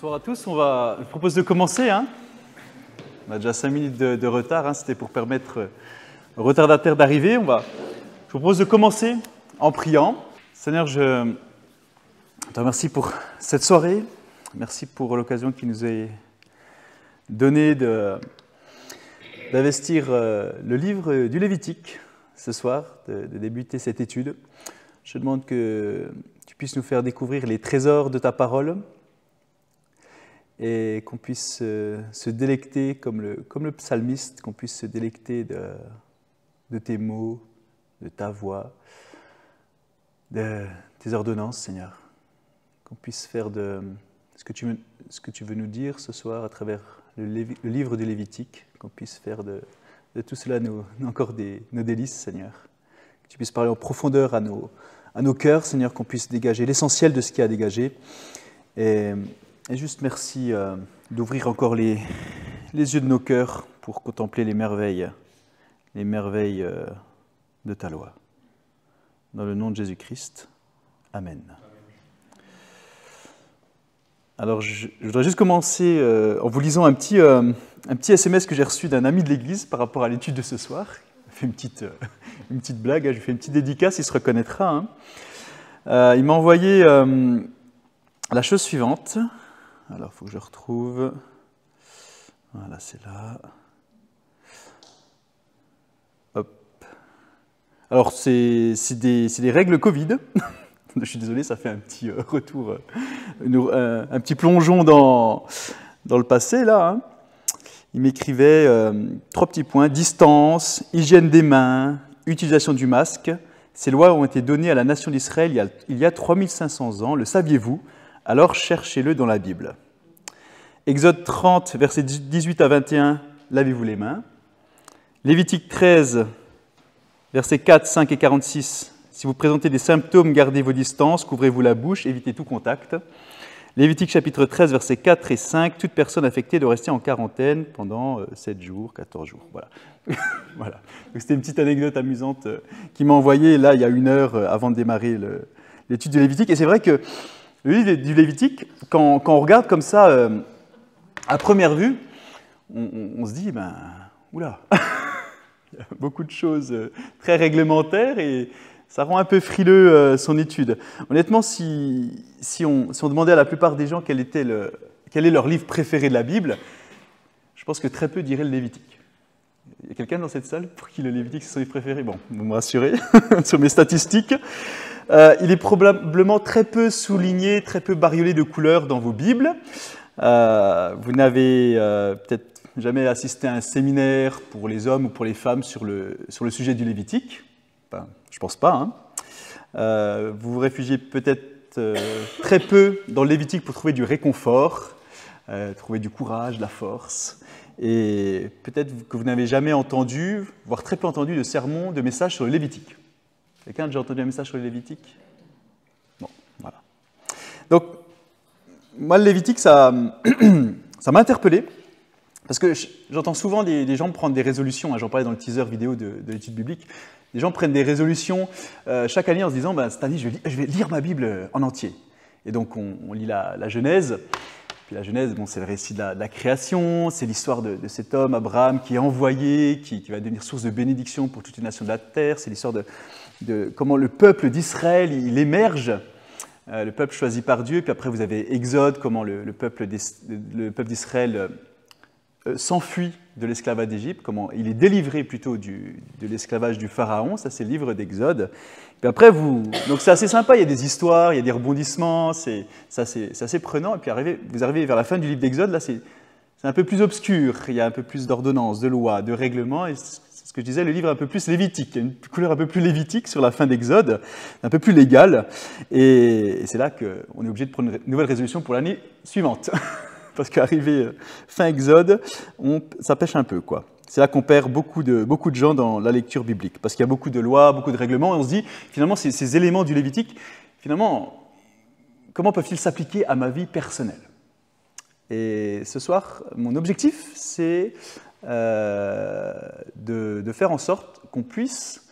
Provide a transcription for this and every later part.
Bonsoir à tous, je propose de commencer. On a déjà 5 minutes de retard, c'était pour permettre aux retardataires d'arriver. Je propose de commencer en priant. Seigneur, je te remercie pour cette soirée. Merci pour l'occasion qui nous est donnée d'investir le livre du Lévitique ce soir, de débuter cette étude. Je demande que tu puisses nous faire découvrir les trésors de ta parole et qu'on puisse se délecter, comme le psalmiste, qu'on puisse se délecter de tes mots, de ta voix, de tes ordonnances, Seigneur. Qu'on puisse faire de ce que tu veux nous dire ce soir à travers le livre du Lévitique, qu'on puisse faire de tout cela encore nos délices, Seigneur. Que tu puisses parler en profondeur à nos cœurs, Seigneur, qu'on puisse dégager l'essentiel de ce qu'il y a à dégager. Et juste merci d'ouvrir encore les yeux de nos cœurs pour contempler les merveilles de ta loi. Dans le nom de Jésus-Christ, Amen. Alors, je voudrais juste commencer en vous lisant un petit SMS que j'ai reçu d'un ami de l'Église par rapport à l'étude de ce soir. Il fait une petite blague, je lui fais une petite dédicace, il se reconnaîtra. Il m'a envoyé la chose suivante. Alors, il faut que je retrouve. Voilà, c'est là. Hop. Alors, c'est des règles Covid. Je suis désolé, ça fait un petit retour, un petit plongeon dans le passé, là. Il m'écrivait 3 petits points. Distance, hygiène des mains, utilisation du masque. Ces lois ont été données à la nation d'Israël il y a 3500 ans. Le saviez-vous ? Alors cherchez-le dans la Bible. Exode 30, versets 18 à 21, lavez-vous les mains. Lévitique 13, versets 4, 5 et 46, si vous présentez des symptômes, gardez vos distances, couvrez-vous la bouche, évitez tout contact. Lévitique chapitre 13, versets 4 et 5, toute personne affectée doit rester en quarantaine pendant 7 jours, 14 jours. Voilà. Voilà. Donc, c'était une petite anecdote amusante qui m'a envoyé là il y a 1 heure avant de démarrer l'étude du Lévitique. Et c'est vrai que le livre du Lévitique, quand on regarde comme ça, à première vue, on se dit, oula, il y a beaucoup de choses très réglementaires et ça rend un peu frileux son étude. Honnêtement, si on demandait à la plupart des gens quel est leur livre préféré de la Bible, je pense que très peu diraient le Lévitique. Il y a quelqu'un dans cette salle pour qui le Lévitique c'est son livre préféré? Bon, vous me rassurez sur mes statistiques. Il est probablement très peu souligné, très peu bariolé de couleurs dans vos Bibles. Vous n'avez peut-être jamais assisté à un séminaire pour les hommes ou pour les femmes sur le sujet du Lévitique. Enfin, je ne pense pas. Vous vous réfugiez peut-être très peu dans le Lévitique pour trouver du réconfort, trouver du courage, de la force. Et peut-être que vous n'avez jamais entendu, voire très peu entendu, de sermons, de messages sur le Lévitique. Quelqu'un a déjà entendu un message sur le Lévitique? Bon, voilà. Donc, moi, le Lévitique, ça m'a interpellé, parce que j'entends souvent des gens prendre des résolutions, j'en parlais dans le teaser vidéo de l'étude biblique, des gens prennent des résolutions chaque année en se disant cette année, je vais lire ma Bible en entier. Et donc, on lit la Genèse. Puis la Genèse, c'est le récit de la création, c'est l'histoire de cet homme, Abraham, qui est envoyé, qui va devenir source de bénédiction pour toutes les nations de la terre. C'est l'histoire de comment le peuple d'Israël, il émerge, le peuple choisi par Dieu. Puis après, vous avez Exode, comment le peuple d'Israël s'enfuit de l'esclavage d'Égypte, comment il est délivré plutôt de l'esclavage du Pharaon. Ça, c'est le livre d'Exode. Puis après, donc c'est assez sympa, il y a des histoires, il y a des rebondissements, c'est assez prenant. Et puis vous arrivez vers la fin du livre d'Exode, là c'est un peu plus obscur, il y a un peu plus d'ordonnances, de lois, de règlements, et c'est ce que je disais, le livre est un peu plus lévitique, il y a une couleur un peu plus lévitique sur la fin d'Exode, un peu plus légale, et c'est là qu'on est obligé de prendre une nouvelle résolution pour l'année suivante. Parce qu'arrivé fin Exode, ça pêche un peu, quoi. C'est là qu'on perd beaucoup de gens dans la lecture biblique, parce qu'il y a beaucoup de lois, beaucoup de règlements, et on se dit, finalement, ces éléments du Lévitique, finalement, comment peuvent-ils s'appliquer à ma vie personnelle? Et ce soir, mon objectif, c'est de faire en sorte qu'on puisse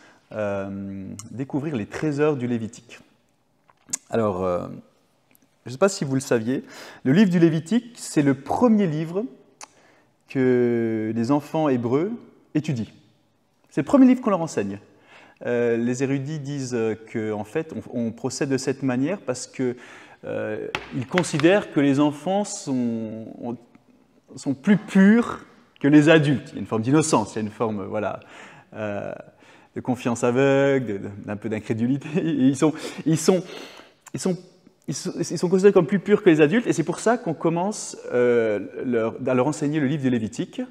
découvrir les trésors du Lévitique. Alors, Je ne sais pas si vous le saviez, le livre du Lévitique, c'est le premier livre que les enfants hébreux étudient. C'est le premier livre qu'on leur enseigne. Les érudits disent qu'en fait, on procède de cette manière parce qu'ils considèrent que les enfants sont plus purs que les adultes. Il y a une forme d'innocence, il y a une forme de confiance aveugle, d'un peu d'incrédulité. Ils sont considérés comme plus purs que les adultes, et c'est pour ça qu'on commence à leur enseigner le livre du Lévitique,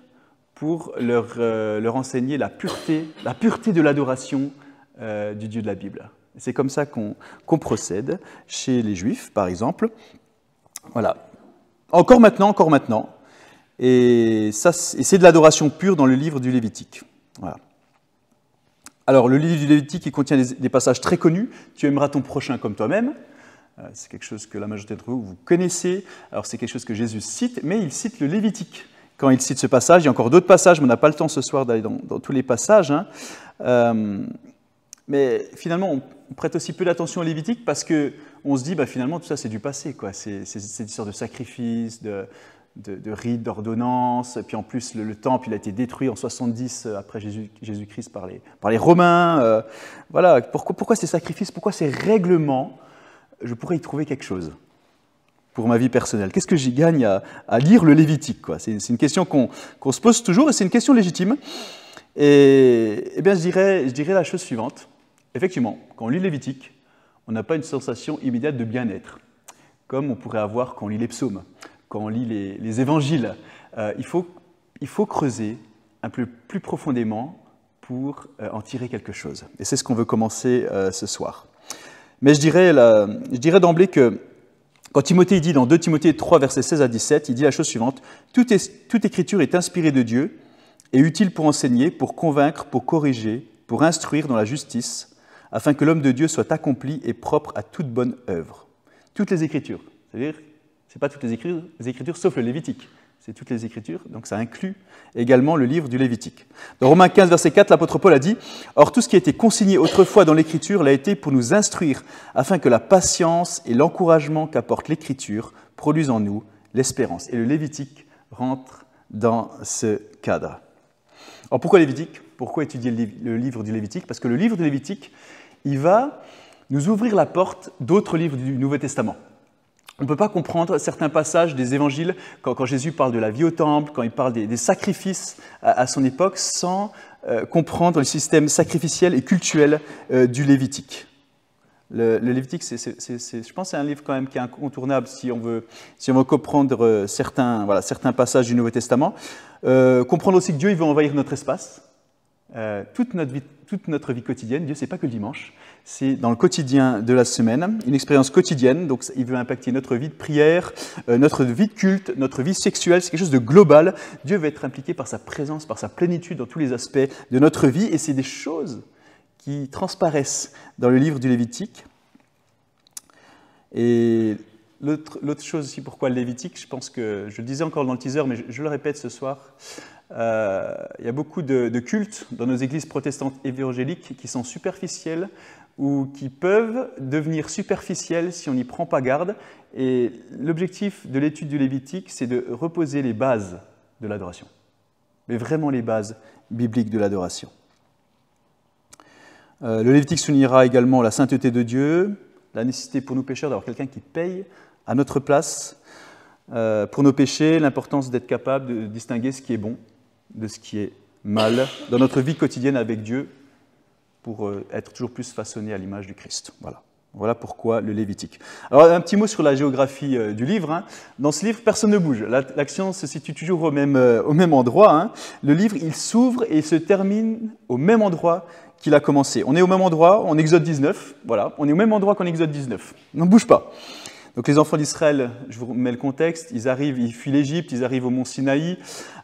pour leur enseigner la pureté de l'adoration du Dieu de la Bible. C'est comme ça qu'on procède chez les Juifs, par exemple. Voilà. Encore maintenant. Et c'est de l'adoration pure dans le livre du Lévitique. Voilà. Alors, le livre du Lévitique, il contient des passages très connus. Tu aimeras ton prochain comme toi-même. C'est quelque chose que la majorité d'entre vous connaissez. Alors, c'est quelque chose que Jésus cite, mais il cite le Lévitique. Quand il cite ce passage, il y a encore d'autres passages, mais on n'a pas le temps ce soir d'aller dans tous les passages. Mais finalement, on prête aussi peu d'attention au Lévitique parce qu'on se dit, finalement, tout ça, c'est du passé, quoi. C'est une histoire de sacrifice, de rites, d'ordonnances. Et puis en plus, le temple, il a été détruit en 70 après Jésus-Christ par les Romains. Voilà. Pourquoi ces sacrifices, pourquoi ces règlements? Je pourrais y trouver quelque chose pour ma vie personnelle. Qu'est-ce que j'y gagne à lire le Lévitique, quoi? C'est une question qu'on se pose toujours et c'est une question légitime. Et bien, je dirais la chose suivante. Effectivement, quand on lit le Lévitique, on n'a pas une sensation immédiate de bien-être, comme on pourrait avoir quand on lit les psaumes, quand on lit les évangiles. Il faut creuser un peu plus profondément pour en tirer quelque chose. Et c'est ce qu'on veut commencer ce soir. Mais je dirais d'emblée que quand Timothée dit dans 2 Timothée 3, versets 16 à 17, il dit la chose suivante: toute écriture est inspirée de Dieu et utile pour enseigner, pour convaincre, pour corriger, pour instruire dans la justice, afin que l'homme de Dieu soit accompli et propre à toute bonne œuvre. Toutes les Écritures, c'est-à-dire, ce n'est pas toutes les Écritures sauf le Lévitique, c'est toutes les Écritures, donc ça inclut également le livre du Lévitique. Dans Romains 15, verset 4, l'apôtre Paul a dit « Or, tout ce qui a été consigné autrefois dans l'Écriture l'a été pour nous instruire, afin que la patience et l'encouragement qu'apporte l'Écriture produisent en nous l'espérance. » Et le Lévitique rentre dans ce cadre. Alors pourquoi Lévitique? Pourquoi étudier le livre du Lévitique? Parce que le livre du Lévitique, il va nous ouvrir la porte d'autres livres du Nouveau Testament. On ne peut pas comprendre certains passages des évangiles, quand Jésus parle de la vie au temple, quand il parle des sacrifices à son époque, sans comprendre le système sacrificiel et cultuel du Lévitique. Le Lévitique, je pense que c'est un livre quand même qui est incontournable si on veut comprendre certains passages du Nouveau Testament. Comprendre aussi que Dieu il veut envahir notre espace. Toute notre vie quotidienne, Dieu, ce n'est pas que le dimanche, c'est dans le quotidien de la semaine, une expérience quotidienne, donc il veut impacter notre vie de prière, notre vie de culte, notre vie sexuelle, c'est quelque chose de global. Dieu veut être impliqué par sa présence, par sa plénitude dans tous les aspects de notre vie, et c'est des choses qui transparaissent dans le livre du Lévitique. Et l'autre chose aussi, pourquoi le Lévitique, je pense que, je le disais encore dans le teaser, mais je le répète ce soir, il y a beaucoup de cultes dans nos églises protestantes évangéliques qui sont superficiels ou qui peuvent devenir superficiels si on n'y prend pas garde. Et l'objectif de l'étude du Lévitique, c'est de reposer les bases de l'adoration, mais vraiment les bases bibliques de l'adoration. Le Lévitique soulignera également la sainteté de Dieu, la nécessité pour nous pécheurs d'avoir quelqu'un qui paye à notre place pour nos péchés, l'importance d'être capable de distinguer ce qui est bon de ce qui est mal dans notre vie quotidienne avec Dieu pour être toujours plus façonné à l'image du Christ. Voilà pourquoi le Lévitique. Alors un petit mot sur la géographie du livre. Dans ce livre, personne ne bouge. L'action se situe toujours au même endroit. Le livre, il s'ouvre et il se termine au même endroit qu'il a commencé. On est au même endroit en Exode 19. Voilà, on est au même endroit qu'en Exode 19. On ne bouge pas. Donc les enfants d'Israël, je vous remets le contexte, ils fuient l'Égypte, ils arrivent au mont Sinaï.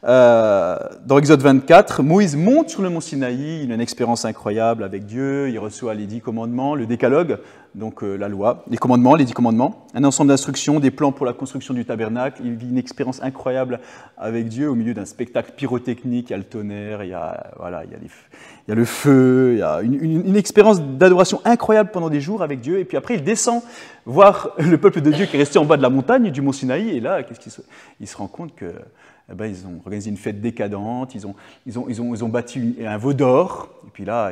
Dans Exode 24, Moïse monte sur le mont Sinaï, il a une expérience incroyable avec Dieu, il reçoit les 10 commandements, le décalogue, la loi, les commandements, les 10 commandements, un ensemble d'instructions, des plans pour la construction du tabernacle. Il vit une expérience incroyable avec Dieu au milieu d'un spectacle pyrotechnique. Il y a le tonnerre, il y a le feu, il y a une expérience d'adoration incroyable pendant des jours avec Dieu. Et puis après, il descend voir le peuple de Dieu qui est resté en bas de la montagne du mont Sinaï. Et là, il se rend compte que ils ont organisé une fête décadente, ils ont bâti un veau d'or, et puis là,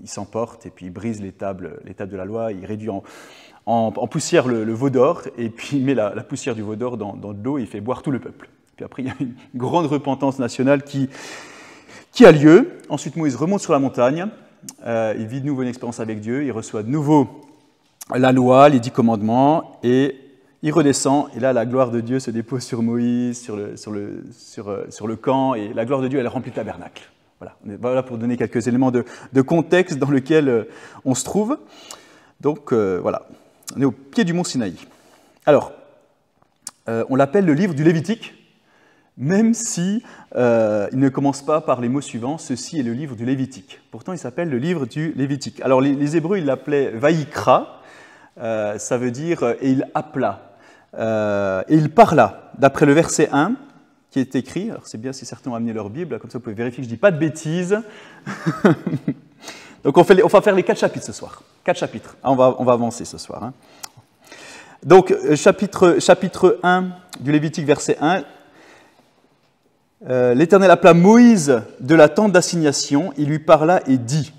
ils s'emportent, et puis ils brisent les tables de la loi, ils réduisent en poussière le veau d'or, et puis il met la poussière du veau d'or dans de l'eau, et il fait boire tout le peuple. Puis après, il y a une grande repentance nationale qui a lieu. Ensuite, Moïse remonte sur la montagne, il vit de nouveau une expérience avec Dieu, il reçoit de nouveau la loi, les 10 commandements, et il redescend, et là, la gloire de Dieu se dépose sur Moïse, sur le camp, et la gloire de Dieu, elle remplit le tabernacle. Voilà, on est là pour donner quelques éléments de contexte dans lequel on se trouve. Donc, voilà, on est au pied du mont Sinaï. Alors, on l'appelle le livre du Lévitique, même si il ne commence pas par les mots suivants, ceci est le livre du Lévitique. Pourtant, il s'appelle le livre du Lévitique. Alors, les Hébreux, ils l'appelaient Vaïkra, ça veut dire « et il appela ». Et il parla, d'après le verset 1, qui est écrit, alors c'est bien si certains ont amené leur Bible, comme ça vous pouvez vérifier que je ne dis pas de bêtises. Donc on va faire les 4 chapitres ce soir. 4 chapitres. On va avancer ce soir. Hein. Donc chapitre 1 du Lévitique, verset 1. L'Éternel appela Moïse de la tente d'assignation, il lui parla et dit.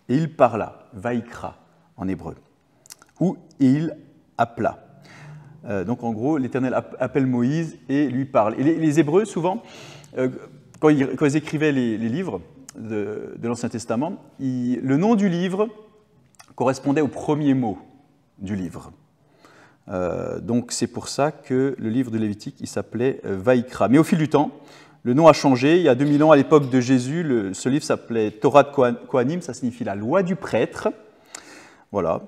Et il parla, Vaïkra en hébreu. Ou il appela. Donc en gros, l'Éternel appelle Moïse et lui parle. Et les Hébreux, souvent, quand ils écrivaient les livres de l'Ancien Testament, le nom du livre correspondait au premier mot du livre. Donc c'est pour ça que le livre de Lévitique, il s'appelait Vaïkra. Mais au fil du temps, le nom a changé. Il y a 2000 ans, à l'époque de Jésus, ce livre s'appelait Torah de Kohanim, ça signifie la loi du prêtre. Voilà.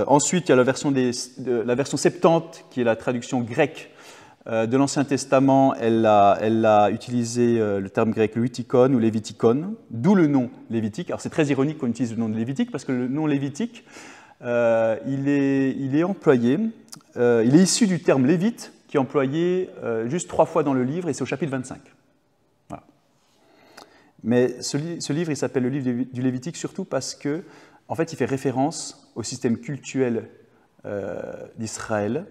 Ensuite, il y a la version 70, qui est la traduction grecque de l'Ancien Testament. Elle a utilisé le terme grec Lévitikon ou Lévitikon, d'où le nom Lévitique. Alors c'est très ironique qu'on utilise le nom de Lévitique, parce que le nom Lévitique, il est employé, il est issu du terme lévite, qui est employé juste 3 fois dans le livre, et c'est au chapitre 25. Voilà. Mais ce livre, il s'appelle le livre du Lévitique surtout parce que en fait, il fait référence au système cultuel d'Israël,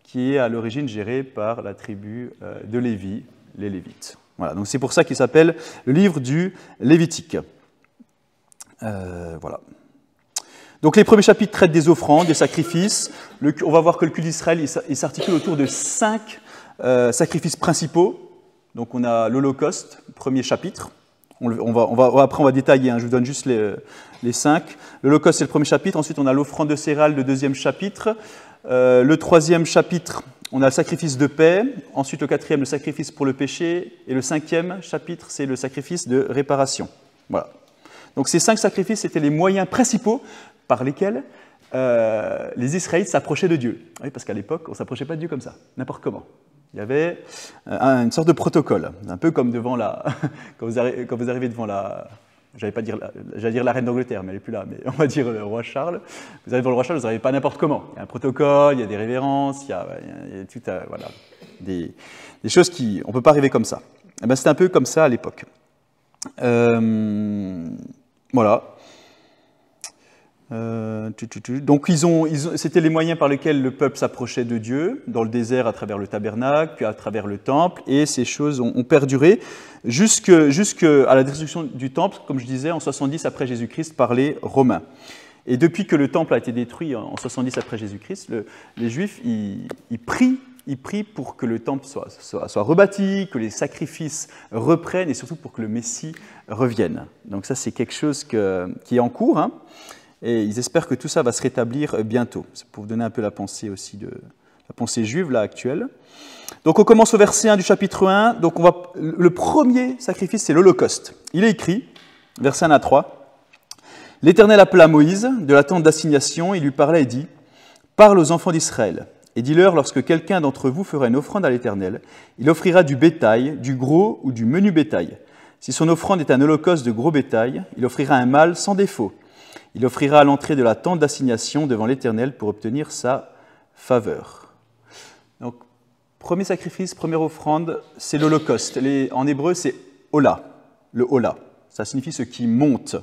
qui est à l'origine géré par la tribu de Lévi, les Lévites. Voilà, donc c'est pour ça qu'il s'appelle le livre du Lévitique. Voilà. Donc les premiers chapitres traitent des offrandes, des sacrifices. On va voir que le culte d'Israël il s'articule autour de 5 sacrifices principaux. Donc on a l'Holocauste, premier chapitre. Après, on va détailler, hein, je vous donne juste les 5. L'Holocauste, c'est le premier chapitre. Ensuite, on a l'offrande de céréales, le deuxième chapitre. Le troisième chapitre, on a le sacrifice de paix. Ensuite, le quatrième, le sacrifice pour le péché. Et le 5e chapitre, c'est le sacrifice de réparation. Voilà. Donc, ces 5 sacrifices, c'était les moyens principaux par lesquels les Israélites s'approchaient de Dieu. Oui, parce qu'à l'époque, on ne s'approchait pas de Dieu comme ça, n'importe comment. Il y avait une sorte de protocole, un peu comme devant quand vous arrivez devant j'allais dire la reine d'Angleterre, mais elle n'est plus là, mais on va dire le roi Charles. Vous arrivez devant le roi Charles, vous n'arrivez pas n'importe comment. Il y a un protocole, il y a des révérences, il y a tout, voilà, des choses on ne peut pas arriver comme ça. Et ben, c'était un peu comme ça à l'époque. Voilà. Donc c'était les moyens par lesquels le peuple s'approchait de Dieu, dans le désert à travers le tabernacle, puis à travers le temple, et ces choses ont perduré jusqu'à la destruction du temple, comme je disais, en 70 après Jésus-Christ par les Romains. Et depuis que le temple a été détruit en 70 après Jésus-Christ, les Juifs ils prient pour que le temple soit rebâti, que les sacrifices reprennent, et surtout pour que le Messie revienne. Donc ça c'est quelque chose qui est en cours, hein. Et ils espèrent que tout ça va se rétablir bientôt. C'est pour vous donner un peu la pensée aussi la pensée juive là, actuelle. Donc on commence au verset 1 du chapitre 1. Donc le premier sacrifice, c'est l'Holocauste. Il est écrit, verset 1 à 3. L'Éternel appela Moïse de la tente d'assignation, il lui parla et dit « Parle aux enfants d'Israël, et dis-leur, lorsque quelqu'un d'entre vous fera une offrande à l'Éternel, il offrira du bétail, du gros ou du menu bétail. Si son offrande est un holocauste de gros bétail, il offrira un mâle sans défaut. Il offrira à l'entrée de la tente d'assignation devant l'Éternel pour obtenir sa faveur. Donc, premier sacrifice, première offrande, c'est l'Holocauste. En hébreu, c'est Ola, le Ola. Ça signifie ce qui monte.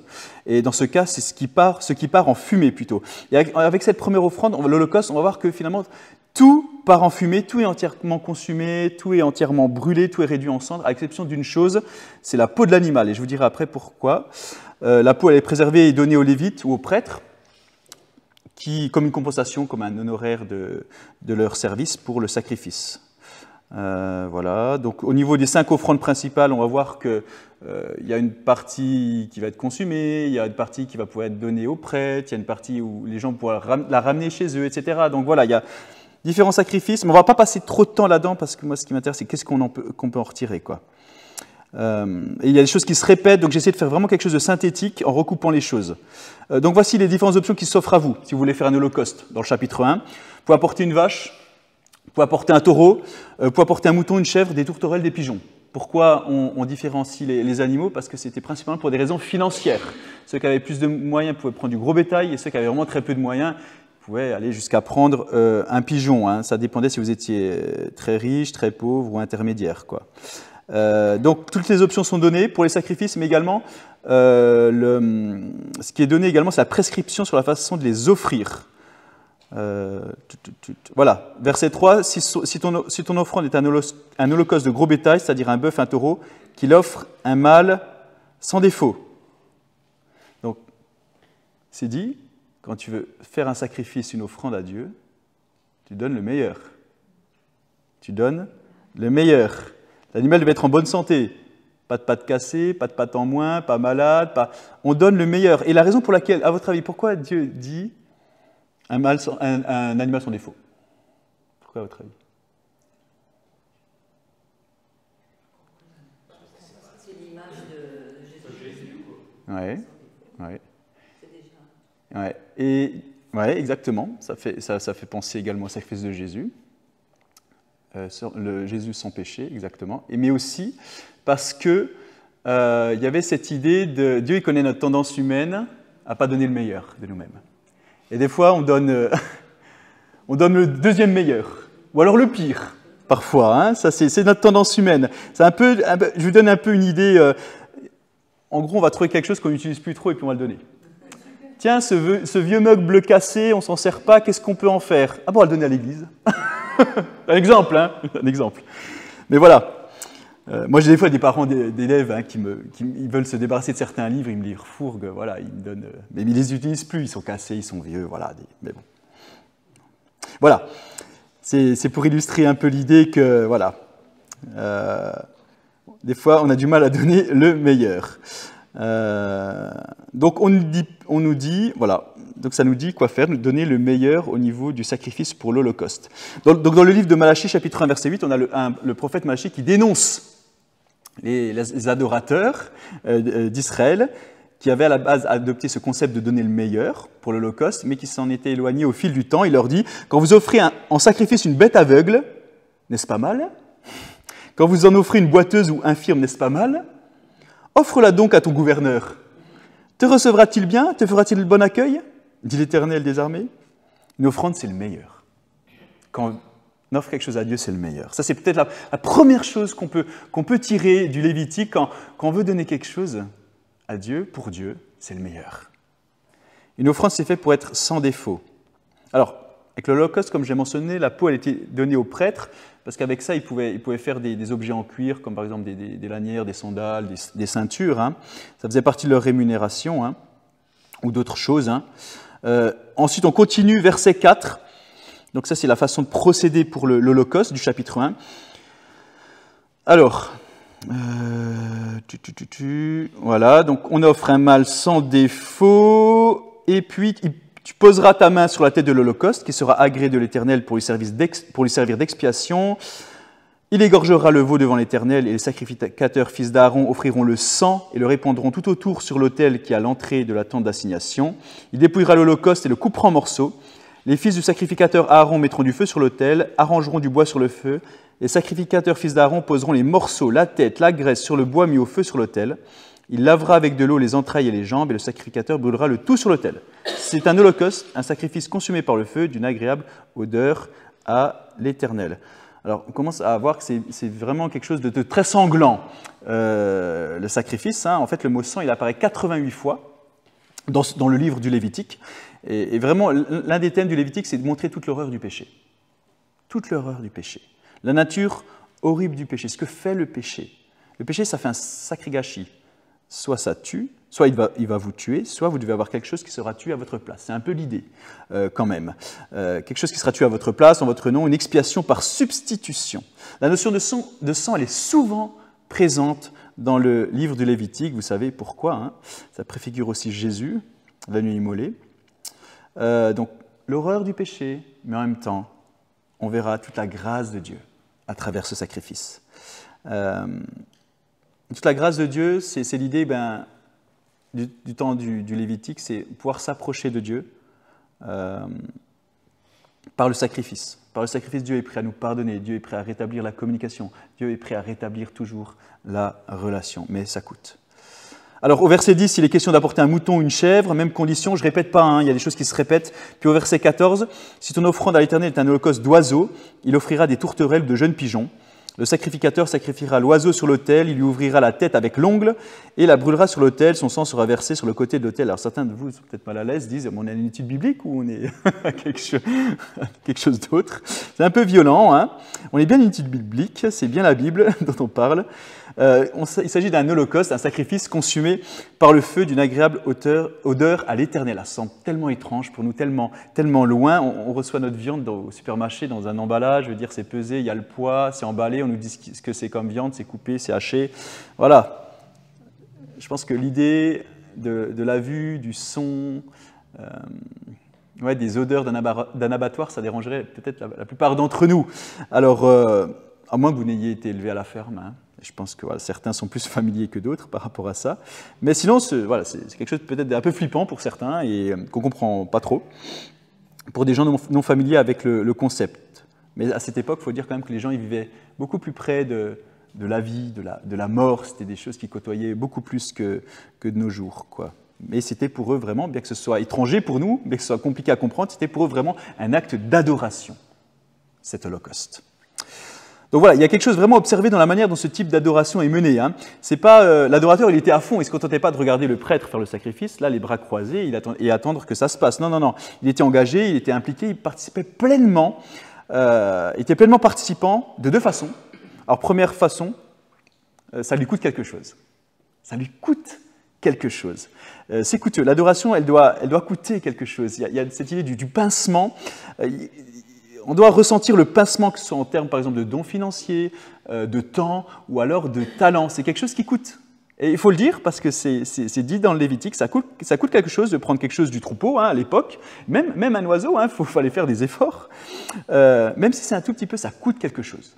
Et dans ce cas, c'est ce qui part en fumée plutôt. Et avec cette première offrande, l'Holocauste, on va voir que finalement, tout part en fumée, tout est entièrement consumé, tout est entièrement brûlé, tout est réduit en cendres, à l'exception d'une chose, c'est la peau de l'animal. Et je vous dirai après pourquoi. La peau, elle est préservée et donnée aux Lévites ou aux prêtres, comme une compensation, comme un honoraire de leur service pour le sacrifice. Voilà. Donc, au niveau des 5 offrandes principales, on va voir qu'il y a une partie qui va être consumée, il y a une partie qui va pouvoir être donnée aux prêtres, il y a une partie où les gens pourront la ramener chez eux, etc. Donc voilà, il y a différents sacrifices, mais on ne va pas passer trop de temps là-dedans, parce que moi, ce qui m'intéresse, c'est qu'est-ce qu'on peut en retirer, quoi. Et il y a des choses qui se répètent, donc j'essaie de faire vraiment quelque chose de synthétique en recoupant les choses. Donc voici les différentes options qui s'offrent à vous, si vous voulez faire un holocauste, dans le chapitre 1. Vous pouvez apporter une vache, vous pouvez apporter un taureau, vous pouvez apporter un mouton, une chèvre, des tourterelles, des pigeons. Pourquoi on différencie les animaux? Parce que c'était principalement pour des raisons financières. Ceux qui avaient plus de moyens pouvaient prendre du gros bétail, et ceux qui avaient vraiment très peu de moyens pouvaient aller jusqu'à prendre un pigeon. Hein. Ça dépendait si vous étiez très riche, très pauvre ou intermédiaire, quoi. Donc toutes les options sont données pour les sacrifices, mais également ce qui est donné également, c'est la prescription sur la façon de les offrir. Voilà, verset 3, si ton offrande est un holocauste de gros bétail, c'est-à-dire un bœuf, un taureau, qu'il offre un mâle sans défaut. Donc, c'est dit, quand tu veux faire un sacrifice, une offrande à Dieu, tu donnes le meilleur. Tu donnes le meilleur. L'animal devait être en bonne santé. Pas de pattes cassées, pas de pattes en moins, pas malade. On donne le meilleur. Et la raison pour laquelle, à votre avis, pourquoi Dieu dit un animal sans défaut? Pourquoi, à votre avis? C'est l'image de Jésus. Ouais. Ouais. Et ouais, exactement. Ça fait penser également au sacrifice de Jésus. Le Jésus sans péché, exactement. Mais aussi parce que il y avait cette idée de Dieu, il connaît notre tendance humaine à pas donner le meilleur de nous-mêmes. Et des fois, on donne le deuxième meilleur, ou alors le pire, parfois. Hein, ça, c'est notre tendance humaine. C'est je vous donne un peu une idée. En gros, on va trouver quelque chose qu'on n'utilise plus trop et puis on va le donner. Tiens, ce vieux mug bleu cassé, on s'en sert pas, qu'est-ce qu'on peut en faire? Ah bon, on va le donner à l'église. Un exemple, hein, un exemple. Mais voilà. Moi, j'ai des fois des parents d'élèves hein, qui veulent se débarrasser de certains livres, ils me les refourguent, voilà, ils me donnent. Mais ils ne les utilisent plus, ils sont cassés, ils sont vieux, voilà. Mais bon. Voilà. C'est pour illustrer un peu l'idée que, voilà. Des fois, on a du mal à donner le meilleur. Donc, on nous dit, voilà. Donc ça nous dit quoi faire, nous donner le meilleur au niveau du sacrifice pour l'Holocauste. Donc dans le livre de Malachie, chapitre 1, verset 8, on a le prophète Malachie qui dénonce les adorateurs d'Israël qui avaient à la base adopté ce concept de donner le meilleur pour l'Holocauste, mais qui s'en étaient éloignés au fil du temps. Il leur dit, quand vous offrez en sacrifice une bête aveugle, n'est-ce pas mal? Quand vous en offrez une boiteuse ou infirme, n'est-ce pas mal? Offre-la donc à ton gouverneur. Te recevra-t-il bien? Te fera-t-il le bon accueil? Dit l'Éternel des armées. Une offrande, c'est le meilleur. Quand on offre quelque chose à Dieu, c'est le meilleur. Ça, c'est peut-être la première chose qu'on peut tirer du Lévitique. Quand on veut donner quelque chose à Dieu, pour Dieu, c'est le meilleur. Une offrande, c'est fait pour être sans défaut. Alors, avec l'Holocauste, comme j'ai mentionné, la peau, elle était donnée aux prêtres, parce qu'avec ça, ils pouvaient faire des objets en cuir, comme par exemple des lanières, des sandales, des ceintures. Hein. Ça faisait partie de leur rémunération, hein, ou d'autres choses. Hein. Ensuite, on continue, verset 4. Donc ça, c'est la façon de procéder pour l'Holocauste du chapitre 1. Alors, voilà, donc on offre un mâle sans défaut, et puis tu poseras ta main sur la tête de l'Holocauste, qui sera agréé de l'Éternel pour lui servir d'expiation. Il égorgera le veau devant l'Éternel, et les sacrificateurs fils d'Aaron offriront le sang et le répandront tout autour sur l'autel qui est à l'entrée de la tente d'assignation. Il dépouillera l'Holocauste et le coupera en morceaux. Les fils du sacrificateur Aaron mettront du feu sur l'autel, arrangeront du bois sur le feu. Les sacrificateurs fils d'Aaron poseront les morceaux, la tête, la graisse sur le bois mis au feu sur l'autel. Il lavera avec de l'eau les entrailles et les jambes, et le sacrificateur brûlera le tout sur l'autel. C'est un holocauste, un sacrifice consumé par le feu, d'une agréable odeur à l'Éternel. Alors, on commence à voir que c'est vraiment quelque chose de très sanglant, le sacrifice. En fait, le mot sang, il apparaît 88 fois dans le livre du Lévitique. Et vraiment, l'un des thèmes du Lévitique, c'est de montrer toute l'horreur du péché. Toute l'horreur du péché. La nature horrible du péché, ce que fait le péché. Le péché, ça fait un sacré gâchis. Soit ça tue, soit il va vous tuer, soit vous devez avoir quelque chose qui sera tué à votre place. C'est un peu l'idée, quand même. Quelque chose qui sera tué à votre place, en votre nom, une expiation par substitution. La notion de sang, elle est souvent présente dans le livre du Lévitique. Vous savez pourquoi, Ça préfigure aussi Jésus, la nuit immolée. Donc, l'horreur du péché, mais en même temps, on verra toute la grâce de Dieu à travers ce sacrifice. Toute la grâce de Dieu, c'est l'idée du temps du Lévitique, c'est pouvoir s'approcher de Dieu par le sacrifice. Par le sacrifice, Dieu est prêt à nous pardonner, Dieu est prêt à rétablir la communication, Dieu est prêt à rétablir toujours la relation, mais ça coûte. Alors au verset 10, il est question d'apporter un mouton ou une chèvre, même condition, je ne répète pas, il y a des choses qui se répètent. Puis au verset 14, si ton offrande à l'Éternel est un holocauste d'oiseaux, il offrira des tourterelles de jeunes pigeons. Le sacrificateur sacrifiera l'oiseau sur l'autel, il lui ouvrira la tête avec l'ongle et la brûlera sur l'autel, son sang sera versé sur le côté de l'autel. Alors certains de vous sont peut-être mal à l'aise, disent on est à une étude biblique ou on est à quelque chose d'autre. C'est un peu violent, On est bien une étude biblique, c'est bien la Bible dont on parle. Il s'agit d'un holocauste, un sacrifice consumé par le feu d'une agréable odeur à l'Éternel. Ça semble tellement étrange pour nous, tellement loin. On reçoit notre viande au supermarché dans un emballage, je veux dire c'est pesé, il y a le poids, c'est emballé, on nous dit ce que c'est comme viande, c'est coupé, c'est haché. Voilà. Je pense que l'idée de la vue, du son, des odeurs d'un abattoir, ça dérangerait peut-être la plupart d'entre nous. Alors, à moins que vous n'ayez été élevé à la ferme, je pense que certains sont plus familiers que d'autres par rapport à ça. Mais sinon, c'est quelque chose peut-être d'un peu flippant pour certains et qu'on ne comprend pas trop, pour des gens non familiers avec le concept. Mais à cette époque, il faut dire quand même que les gens ils vivaient beaucoup plus près de la vie, de la mort. C'était des choses qu'ils côtoyaient beaucoup plus que de nos jours, quoi. Mais c'était pour eux vraiment, bien que ce soit étranger pour nous, bien que ce soit compliqué à comprendre, c'était pour eux vraiment un acte d'adoration, cet holocauste. Donc voilà, il y a quelque chose vraiment observé dans la manière dont ce type d'adoration est mené. C'est pas l'adorateur, il était à fond, il ne se contentait pas de regarder le prêtre faire le sacrifice, là les bras croisés, et attendre que ça se passe. Non. Il était engagé, il était impliqué, il participait pleinement, était pleinement participant de deux façons. Alors première façon, ça lui coûte quelque chose. Ça lui coûte quelque chose. C'est coûteux. L'adoration, elle doit coûter quelque chose. Il y a cette idée du pincement. On doit ressentir le pincement, que ce soit en termes, par exemple, de dons financiers, de temps ou alors de talent. C'est quelque chose qui coûte. Et il faut le dire, parce que c'est dit dans le Lévitique, ça coûte quelque chose de prendre quelque chose du troupeau, à l'époque. Même un oiseau, il fallait faire des efforts. Même si c'est un tout petit peu, ça coûte quelque chose.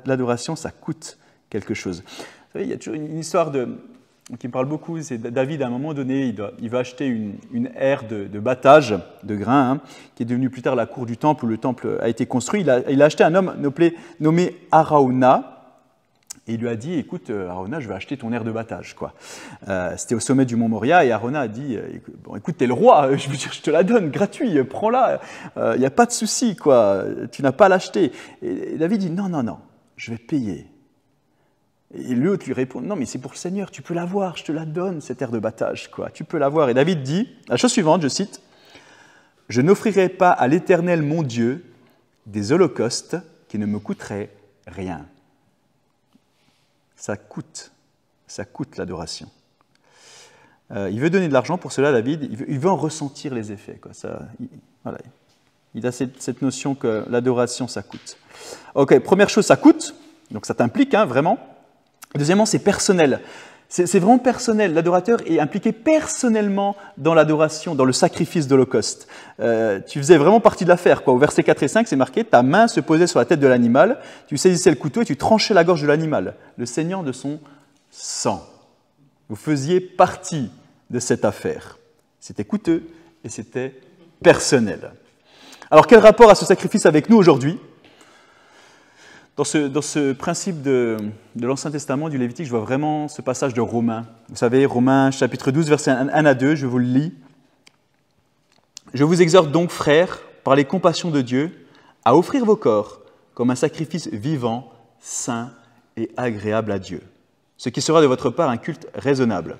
L'adoration, ça coûte quelque chose. Vous savez, il y a toujours une histoire qui me parle beaucoup, c'est David, à un moment donné, il va acheter une aire de battage de grains, qui est devenue plus tard la cour du temple, où le temple a été construit. Il a acheté un homme nommé Arauna, et il lui a dit, écoute, Arauna, je vais acheter ton aire de battage, quoi. C'était au sommet du mont Moria, et Arauna a dit, bon, écoute, t'es le roi, je veux dire, je te la donne, gratuit, prends-la, il n'y a pas de souci, quoi, tu n'as pas à l'acheter. Et David dit, non, je vais payer. Et l'autre lui répond, non mais c'est pour le Seigneur, tu peux l'avoir, je te la donne, cette aire de battage, quoi. Tu peux l'avoir. Et David dit, la chose suivante, je cite, « Je n'offrirai pas à l'Éternel mon Dieu des holocaustes qui ne me coûteraient rien. » Ça coûte l'adoration. Il veut donner de l'argent pour cela, David, il veut en ressentir les effets, quoi. Il a cette notion que l'adoration, ça coûte. Ok, première chose, ça coûte, donc ça t'implique, vraiment. Deuxièmement, c'est personnel. C'est vraiment personnel. L'adorateur est impliqué personnellement dans l'adoration, dans le sacrifice d'Holocauste. Tu faisais vraiment partie de l'affaire, quoi. Au verset 4 et 5, c'est marqué « Ta main se posait sur la tête de l'animal, tu saisissais le couteau et tu tranchais la gorge de l'animal, le saignant de son sang. » Vous faisiez partie de cette affaire. C'était coûteux et c'était personnel. Alors, quel rapport a ce sacrifice avec nous aujourd'hui ? Dans ce principe de l'Ancien Testament, du Lévitique, je vois vraiment ce passage de Romains. Vous savez, Romains chapitre 12, versets 1 à 2, je vous le lis. « Je vous exhorte donc, frères, par les compassions de Dieu, à offrir vos corps comme un sacrifice vivant, saint et agréable à Dieu, ce qui sera de votre part un culte raisonnable.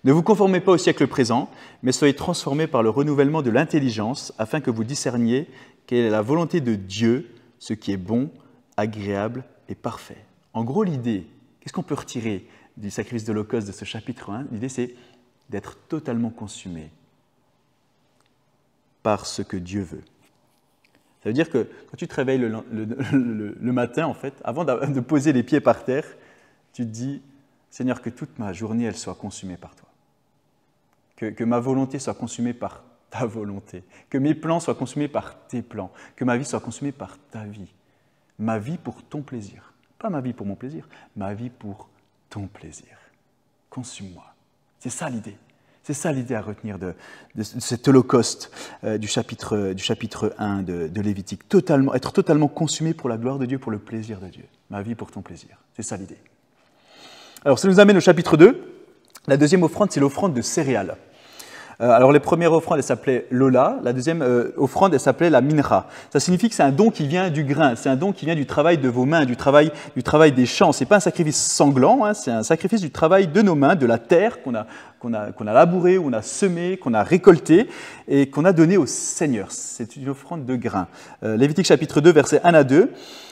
Ne vous conformez pas au siècle présent, mais soyez transformés par le renouvellement de l'intelligence, afin que vous discerniez quelle est la volonté de Dieu, ce qui est bon, agréable et parfait. » En gros, l'idée, qu'est-ce qu'on peut retirer du sacrifice d'Holocauste de ce chapitre 1 ? L'idée, c'est d'être totalement consumé par ce que Dieu veut. Ça veut dire que quand tu te réveilles le matin, en fait, avant de poser les pieds par terre, tu te dis, Seigneur, que toute ma journée, elle soit consumée par toi. Que ma volonté soit consumée par ta volonté. Que mes plans soient consumés par tes plans. Que ma vie soit consumée par ta vie. Ma vie pour ton plaisir. Pas ma vie pour mon plaisir, ma vie pour ton plaisir. Consume-moi. C'est ça l'idée. C'est ça l'idée à retenir de cet holocauste du chapitre 1 de Lévitique. Être totalement consumé pour la gloire de Dieu, pour le plaisir de Dieu. Ma vie pour ton plaisir. C'est ça l'idée. Alors ça nous amène au chapitre 2. La deuxième offrande, c'est l'offrande de céréales. Alors les premières offrandes, elles s'appelaient l'ola. La deuxième offrande, elle s'appelait la minra. Ça signifie que c'est un don qui vient du grain, c'est un don qui vient du travail de vos mains, du travail des champs. Ce n'est pas un sacrifice sanglant, hein, c'est un sacrifice du travail de nos mains, de la terre qu'on a labourée, on a semé, qu'on a récolté et qu'on a donné au Seigneur. C'est une offrande de grain. Lévitique chapitre 2, versets 1 à 2.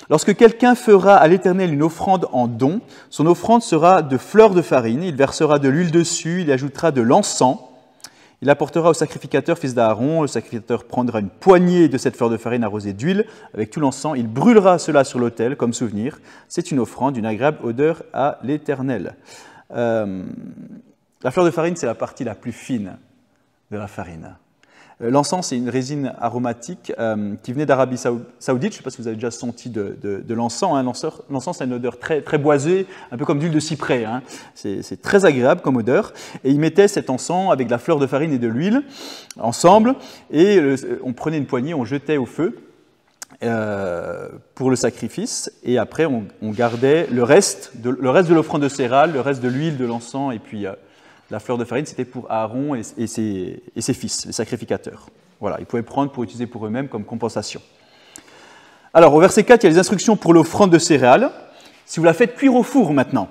Lorsque quelqu'un fera à l'Éternel une offrande en don, son offrande sera de fleurs de farine, il versera de l'huile dessus, il ajoutera de l'encens. Il apportera au sacrificateur, fils d'Aaron, le sacrificateur prendra une poignée de cette fleur de farine arrosée d'huile avec tout l'encens, il brûlera cela sur l'autel comme souvenir. C'est une offrande d'une agréable odeur à l'Éternel. La fleur de farine, c'est la partie la plus fine de la farine. L'encens, c'est une résine aromatique qui venait d'Arabie Saoudite. Je ne sais pas si vous avez déjà senti de l'encens. Hein. L'encens a une odeur très, très boisée, un peu comme d'huile de cyprès. Hein. C'est très agréable comme odeur. Et ils mettaient cet encens avec de la fleur de farine et de l'huile ensemble. Et on prenait une poignée, on jetait au feu pour le sacrifice. Et après, on gardait le reste de l'offrande de céréales, le reste de l'huile, de l'encens et puis... la fleur de farine, c'était pour Aaron et ses fils, les sacrificateurs. Voilà, ils pouvaient prendre pour utiliser pour eux-mêmes comme compensation. Alors, au verset 4, il y a les instructions pour l'offrande de céréales. Si vous la faites cuire au four maintenant,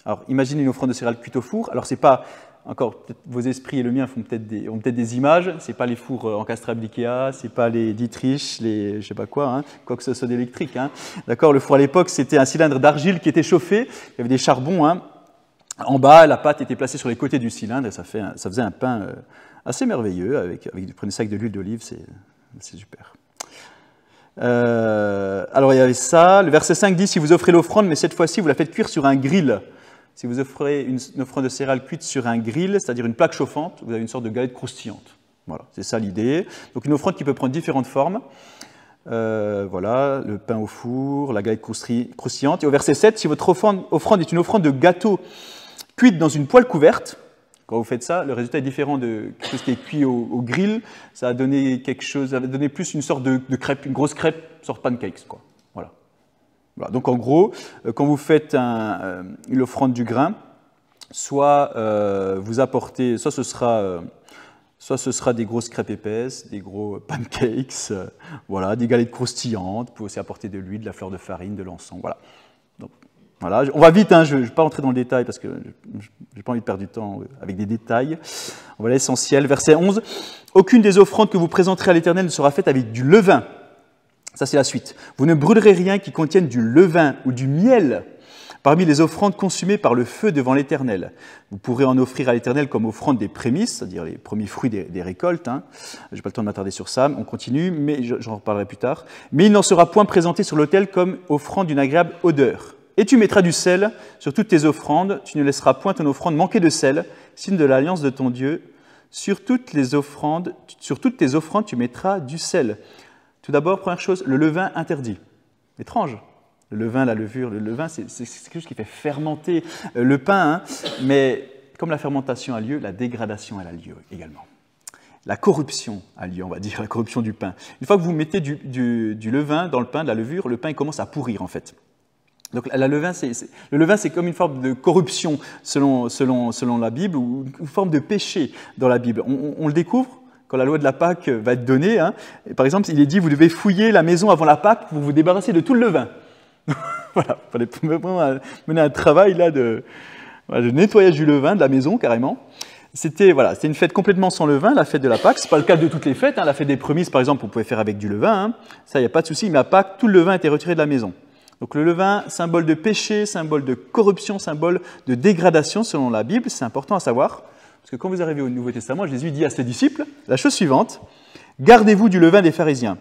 alors imaginez une offrande de céréales cuite au four. Alors, c'est pas, encore, vos esprits et le mien ont peut-être des images. C'est pas les fours encastrables d'Ikea, c'est pas les Dietrich, les je sais pas quoi, hein, quoi que ce soit d'électrique. Hein. D'accord, le four à l'époque, c'était un cylindre d'argile qui était chauffé. Il y avait des charbons, hein. En bas, la pâte était placée sur les côtés du cylindre et ça faisait un pain assez merveilleux. Vous prenez ça avec de l'huile d'olive, c'est super. Alors il y avait ça. Le verset 5 dit, si vous offrez l'offrande, mais cette fois-ci, vous la faites cuire sur un grill. Si vous offrez une offrande de céréales cuite sur un grill, c'est-à-dire une plaque chauffante, vous avez une sorte de galette croustillante. Voilà, c'est ça l'idée. Donc une offrande qui peut prendre différentes formes. Voilà, le pain au four, la galette croustillante. Et au verset 7, si votre offrande est une offrande de gâteau cuite dans une poêle couverte, quand vous faites ça, le résultat est différent de quelque chose qui est cuit au grill. Ça a donné plus une sorte de crêpe, une grosse crêpe, une sorte de pancakes, quoi. Voilà. Donc en gros, quand vous faites une offrande du grain, soit vous apportez, soit ce sera des grosses crêpes épaisses, des gros pancakes, voilà, des galettes croustillantes. Vous pouvez aussi apporter de l'huile, de la fleur de farine, de l'encens, voilà. Voilà, on va vite, hein, je ne vais pas rentrer dans le détail parce que je n'ai pas envie de perdre du temps avec des détails. On va à l'essentiel. Verset 11. Aucune des offrandes que vous présenterez à l'Éternel ne sera faite avec du levain. Ça, c'est la suite. Vous ne brûlerez rien qui contienne du levain ou du miel parmi les offrandes consumées par le feu devant l'Éternel. Vous pourrez en offrir à l'Éternel comme offrande des prémices, c'est-à-dire les premiers fruits des récoltes. Hein. Je n'ai pas le temps de m'attarder sur ça, on continue, mais j'en reparlerai plus tard. Mais il n'en sera point présenté sur l'autel comme offrande d'une agréable odeur. Et tu mettras du sel sur toutes tes offrandes, tu ne laisseras point ton offrande manquer de sel, signe de l'alliance de ton Dieu. Sur toutes tes offrandes, tu mettras du sel. Tout d'abord, première chose, le levain interdit. Étrange. Le levain, la levure, le levain, c'est quelque chose qui fait fermenter le pain, hein, mais comme la fermentation a lieu, la dégradation elle a lieu également. La corruption a lieu, on va dire, la corruption du pain. Une fois que vous mettez du levain dans le pain, de la levure, le pain il commence à pourrir en fait. Donc le levain, c'est comme une forme de corruption selon la Bible, ou une forme de péché dans la Bible. On le découvre quand la loi de la Pâque va être donnée. Hein. Et par exemple, il est dit, vous devez fouiller la maison avant la Pâque pour vous débarrasser de tout le levain. Voilà, il fallait vraiment mener un travail là de nettoyage du levain de la maison, carrément. C'était une fête complètement sans levain, la fête de la Pâque. Ce n'est pas le cas de toutes les fêtes. Hein. La fête des prémices, par exemple, on pouvait faire avec du levain. Hein. Ça, il n'y a pas de souci. Mais à Pâques, tout le levain était retiré de la maison. Donc le levain, symbole de péché, symbole de corruption, symbole de dégradation selon la Bible. C'est important à savoir. Parce que quand vous arrivez au Nouveau Testament, Jésus dit à ses disciples la chose suivante, « Gardez-vous du levain des pharisiens ».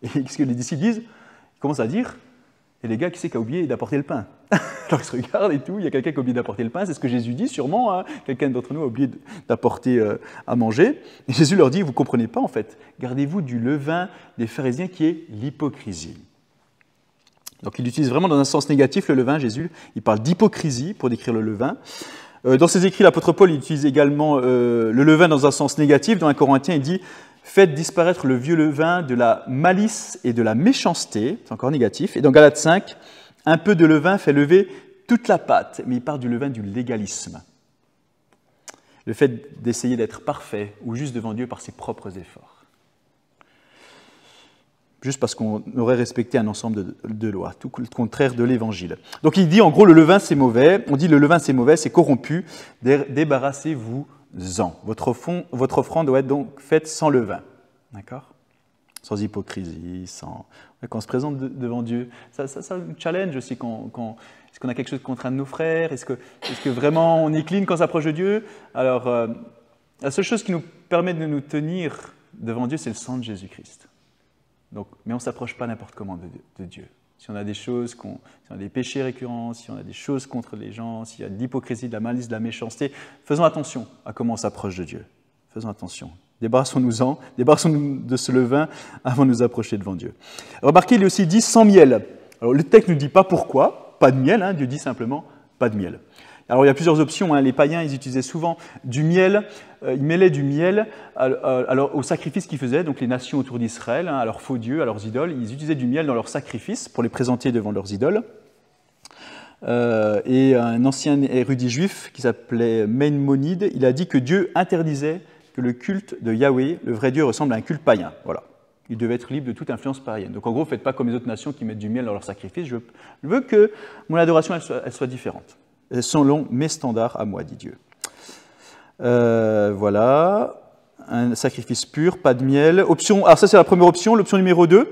Et qu'est-ce que les disciples disent? Ils commencent à dire, et les gars, qui c'est qui a oublié d'apporter le pain? Alors ils se regardent et tout, il y a quelqu'un qui a oublié d'apporter le pain, c'est ce que Jésus dit sûrement, hein. Quelqu'un d'entre nous a oublié d'apporter à manger. Et Jésus leur dit, vous ne comprenez pas en fait, gardez-vous du levain des pharisiens qui est l'hypocrisie. Donc il utilise vraiment dans un sens négatif le levain, Jésus, il parle d'hypocrisie pour décrire le levain. Dans ses écrits, l'apôtre Paul il utilise également le levain dans un sens négatif. Dans 1 Corinthiens, il dit « Faites disparaître le vieux levain de la malice et de la méchanceté », c'est encore négatif. Et dans Galates 5, « Un peu de levain fait lever toute la pâte », mais il parle du levain du légalisme. Le fait d'essayer d'être parfait ou juste devant Dieu par ses propres efforts. Juste parce qu'on aurait respecté un ensemble de lois, tout le contraire de l'Évangile. Donc il dit, en gros, le levain c'est mauvais, on dit le levain c'est mauvais, c'est corrompu, débarrassez-vous-en. Votre offrande doit être donc faite sans levain, d'accord? Sans hypocrisie, quand on se présente devant Dieu. Ça nous challenge aussi, est-ce qu'on a quelque chose contre un de nos frères? Est-ce que vraiment on est clean quand on s'approche de Dieu? Alors, la seule chose qui nous permet de nous tenir devant Dieu, c'est le sang de Jésus-Christ. Donc, mais on ne s'approche pas n'importe comment de Dieu. Si on a des choses, si on a des péchés récurrents, si on a des choses contre les gens, s'il y a de l'hypocrisie, de la malice, de la méchanceté, faisons attention à comment on s'approche de Dieu. Faisons attention. Débarrassons-nous de ce levain avant de nous approcher devant Dieu. Remarquez, il est aussi dit sans miel. Alors, le texte ne dit pas pourquoi, pas de miel, hein, Dieu dit simplement pas de miel. Alors il y a plusieurs options, hein. Les païens ils utilisaient souvent du miel, ils mêlaient du miel au sacrifice qu'ils faisaient, donc les nations autour d'Israël, hein, à leurs faux dieux, à leurs idoles, ils utilisaient du miel dans leurs sacrifices pour les présenter devant leurs idoles. Et un ancien érudit juif qui s'appelait Maïmonide, il a dit que Dieu interdisait que le culte de Yahweh, le vrai Dieu, ressemble à un culte païen. Voilà. Il devait être libre de toute influence païenne. Donc en gros, faites pas comme les autres nations qui mettent du miel dans leurs sacrifices, je veux que mon adoration elle soit différente. Selon mes standards à moi, dit Dieu. Voilà, un sacrifice pur, pas de miel. Option, alors ça c'est la première option. L'option numéro 2,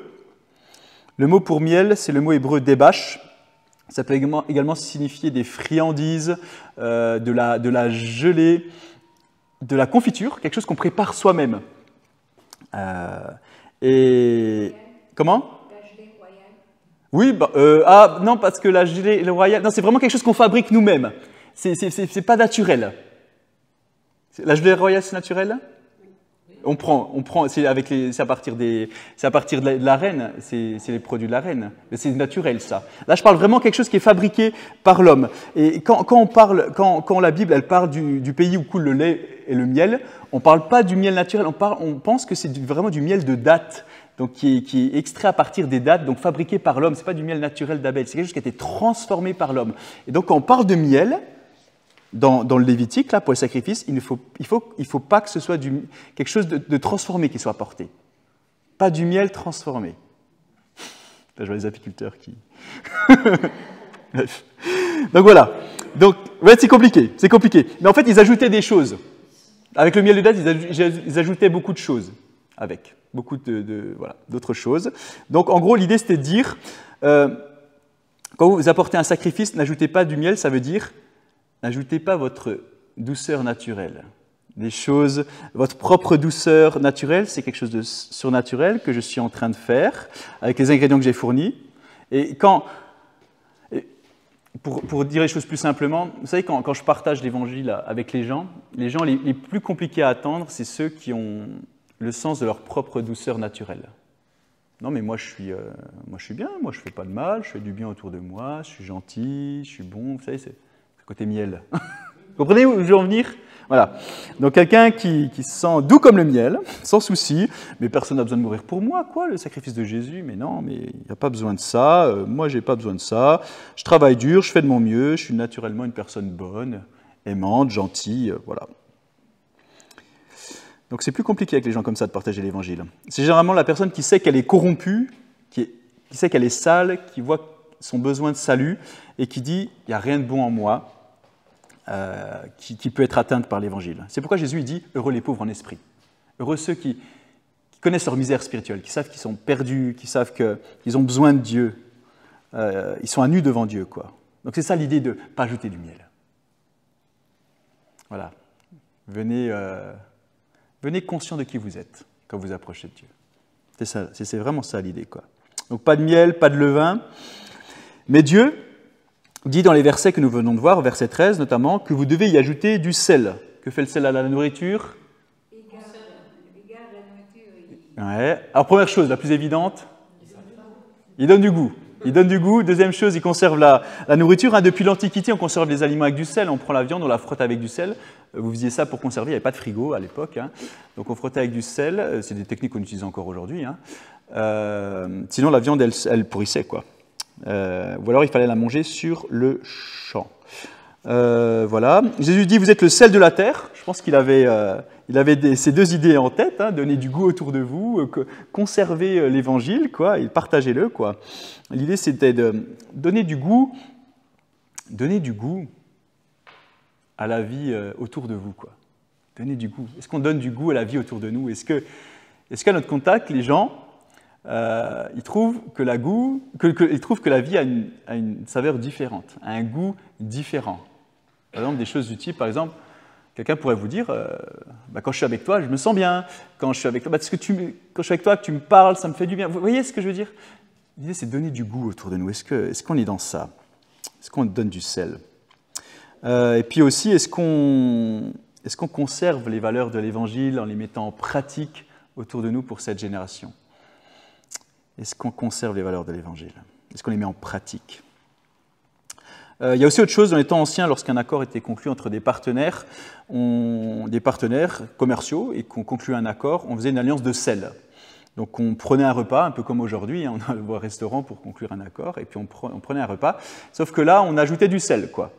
le mot pour miel, c'est le mot hébreu débache. Ça peut également signifier des friandises, de la gelée, de la confiture, quelque chose qu'on prépare soi-même. Et comment ? Oui, non, parce que la gelée, le royal, non, c'est vraiment quelque chose qu'on fabrique nous-mêmes. C'est pas naturel. La gelée royale, c'est naturel? On prend, c'est à partir de la reine, c'est les produits de la reine. Mais c'est naturel, ça. Là, je parle vraiment de quelque chose qui est fabriqué par l'homme. Et quand la Bible, elle parle du pays où coule le lait et le miel, on parle pas du miel naturel, on pense que c'est vraiment du miel de date. Donc qui est extrait à partir des dattes, donc fabriqué par l'homme. Ce n'est pas du miel naturel d'Abel, c'est quelque chose qui a été transformé par l'homme. Et donc quand on parle de miel, dans le Lévitique, là, pour les sacrifices, il ne faut pas que ce soit quelque chose de transformé qui soit apporté. Pas du miel transformé. Là, je vois les apiculteurs qui... Bref. Donc voilà. Donc, ouais, c'est compliqué. Mais en fait, ils ajoutaient des choses. Avec le miel de date, ils ajoutaient beaucoup de choses avec. Beaucoup d'autres choses. Donc, en gros, l'idée, c'était de dire, quand vous apportez un sacrifice, n'ajoutez pas du miel, ça veut dire, n'ajoutez pas votre douceur naturelle. Des choses, votre propre douceur naturelle, c'est quelque chose de surnaturel que je suis en train de faire avec les ingrédients que j'ai fournis. Et pour dire les choses plus simplement, vous savez, quand je partage l'Évangile avec les gens les plus compliqués à attendre, c'est ceux qui ont le sens de leur propre douceur naturelle. Non, mais moi je suis bien, moi je fais pas de mal, je fais du bien autour de moi, je suis gentil, je suis bon, vous savez, c'est le côté miel. Vous comprenez où je veux en venir? Voilà. Donc quelqu'un qui se sent doux comme le miel, sans souci, mais personne n'a besoin de mourir pour moi, quoi, le sacrifice de Jésus, mais non, mais il n'y a pas besoin de ça, moi j'ai pas besoin de ça, je travaille dur, je fais de mon mieux, je suis naturellement une personne bonne, aimante, gentille, voilà. Donc c'est plus compliqué avec les gens comme ça de partager l'évangile. C'est généralement la personne qui sait qu'elle est corrompue, qui sait qu'elle est sale, qui voit son besoin de salut et qui dit « il n'y a rien de bon en moi », qui peut être atteinte par l'évangile. C'est pourquoi Jésus dit « heureux les pauvres en esprit ». Heureux ceux qui connaissent leur misère spirituelle, qui savent qu'ils sont perdus, qui savent qu'ils ont besoin de Dieu. Ils sont à nu devant Dieu, quoi. Donc c'est ça l'idée de ne pas ajouter du miel. Voilà. Venez conscient de qui vous êtes quand vous approchez de Dieu. C'est vraiment ça l'idée, quoi. Donc pas de miel, pas de levain. Mais Dieu dit dans les versets que nous venons de voir, verset 13 notamment, que vous devez y ajouter du sel. Que fait le sel à la nourriture? Ouais. Alors première chose, la plus évidente, il donne du goût. Il donne du goût. Deuxième chose, il conserve la nourriture. Depuis l'Antiquité, on conserve les aliments avec du sel. On prend la viande, on la frotte avec du sel. Vous faisiez ça pour conserver. Il n'y avait pas de frigo à l'époque. Donc on frottait avec du sel. C'est des techniques qu'on utilise encore aujourd'hui. Sinon, la viande, elle pourrissait, quoi. Ou alors, il fallait la manger sur le champ. Voilà. Jésus dit, vous êtes le sel de la terre. Je pense qu'il avait, ces deux idées en tête, donner du goût autour de vous, conserver l'évangile, quoi, et partagez-le, quoi. L'idée, c'était de donner du goût à la vie autour de vous, quoi. Donner du goût. Est-ce qu'on donne du goût à la vie autour de nous? Est-ce qu'à notre contact, les gens, ils trouvent que la vie a une saveur différente, a un goût différent? Par exemple, des choses du type, par exemple, quelqu'un pourrait vous dire, quand je suis avec toi, je me sens bien. Quand je suis avec toi, quand je suis avec toi, que tu me parles, ça me fait du bien. Vous voyez ce que je veux dire? L'idée, c'est de donner du goût autour de nous. Est-ce qu'on est dans ça? Est-ce qu'on donne du sel? Et puis aussi, est-ce qu'on conserve les valeurs de l'Évangile en les mettant en pratique autour de nous pour cette génération? Est-ce qu'on conserve les valeurs de l'Évangile? Est-ce qu'on les met en pratique? Il y a aussi autre chose, dans les temps anciens, lorsqu'un accord était conclu entre des partenaires commerciaux, et qu'on concluait un accord, on faisait une alliance de sel. Donc on prenait un repas, un peu comme aujourd'hui, on allait au restaurant pour conclure un accord, et puis on prenait un repas, sauf que là, on ajoutait du sel, quoi.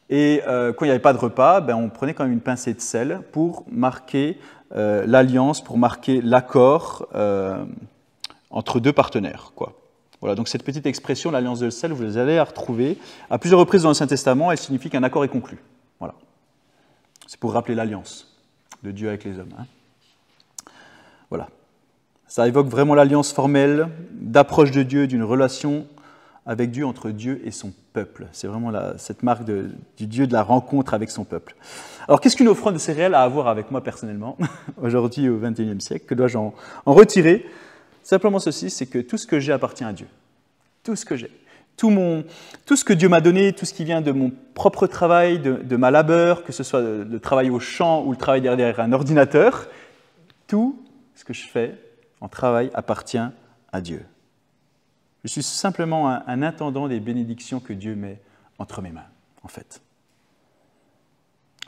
Et quand il n'y avait pas de repas, on prenait quand même une pincée de sel pour marquer l'alliance, pour marquer l'accord entre deux partenaires, quoi. Voilà, donc cette petite expression, l'alliance de sel, vous allez la retrouver à plusieurs reprises dans l'Ancien Testament. Elle signifie qu'un accord est conclu. Voilà. C'est pour rappeler l'alliance de Dieu avec les hommes. Voilà. Ça évoque vraiment l'alliance formelle d'approche de Dieu, d'une relation avec Dieu, entre Dieu et son peuple. C'est vraiment cette marque du Dieu de la rencontre avec son peuple. Alors, qu'est-ce qu'une offrande de céréales a à voir avec moi personnellement, aujourd'hui au XXIe siècle? Que dois-je en retirer? Simplement ceci, c'est que tout ce que j'ai appartient à Dieu. Tout ce que j'ai. Tout ce que Dieu m'a donné, tout ce qui vient de mon propre travail, de ma labeur, que ce soit le travail au champ ou le travail derrière un ordinateur, tout ce que je fais en travail appartient à Dieu. Je suis simplement un intendant des bénédictions que Dieu met entre mes mains, en fait.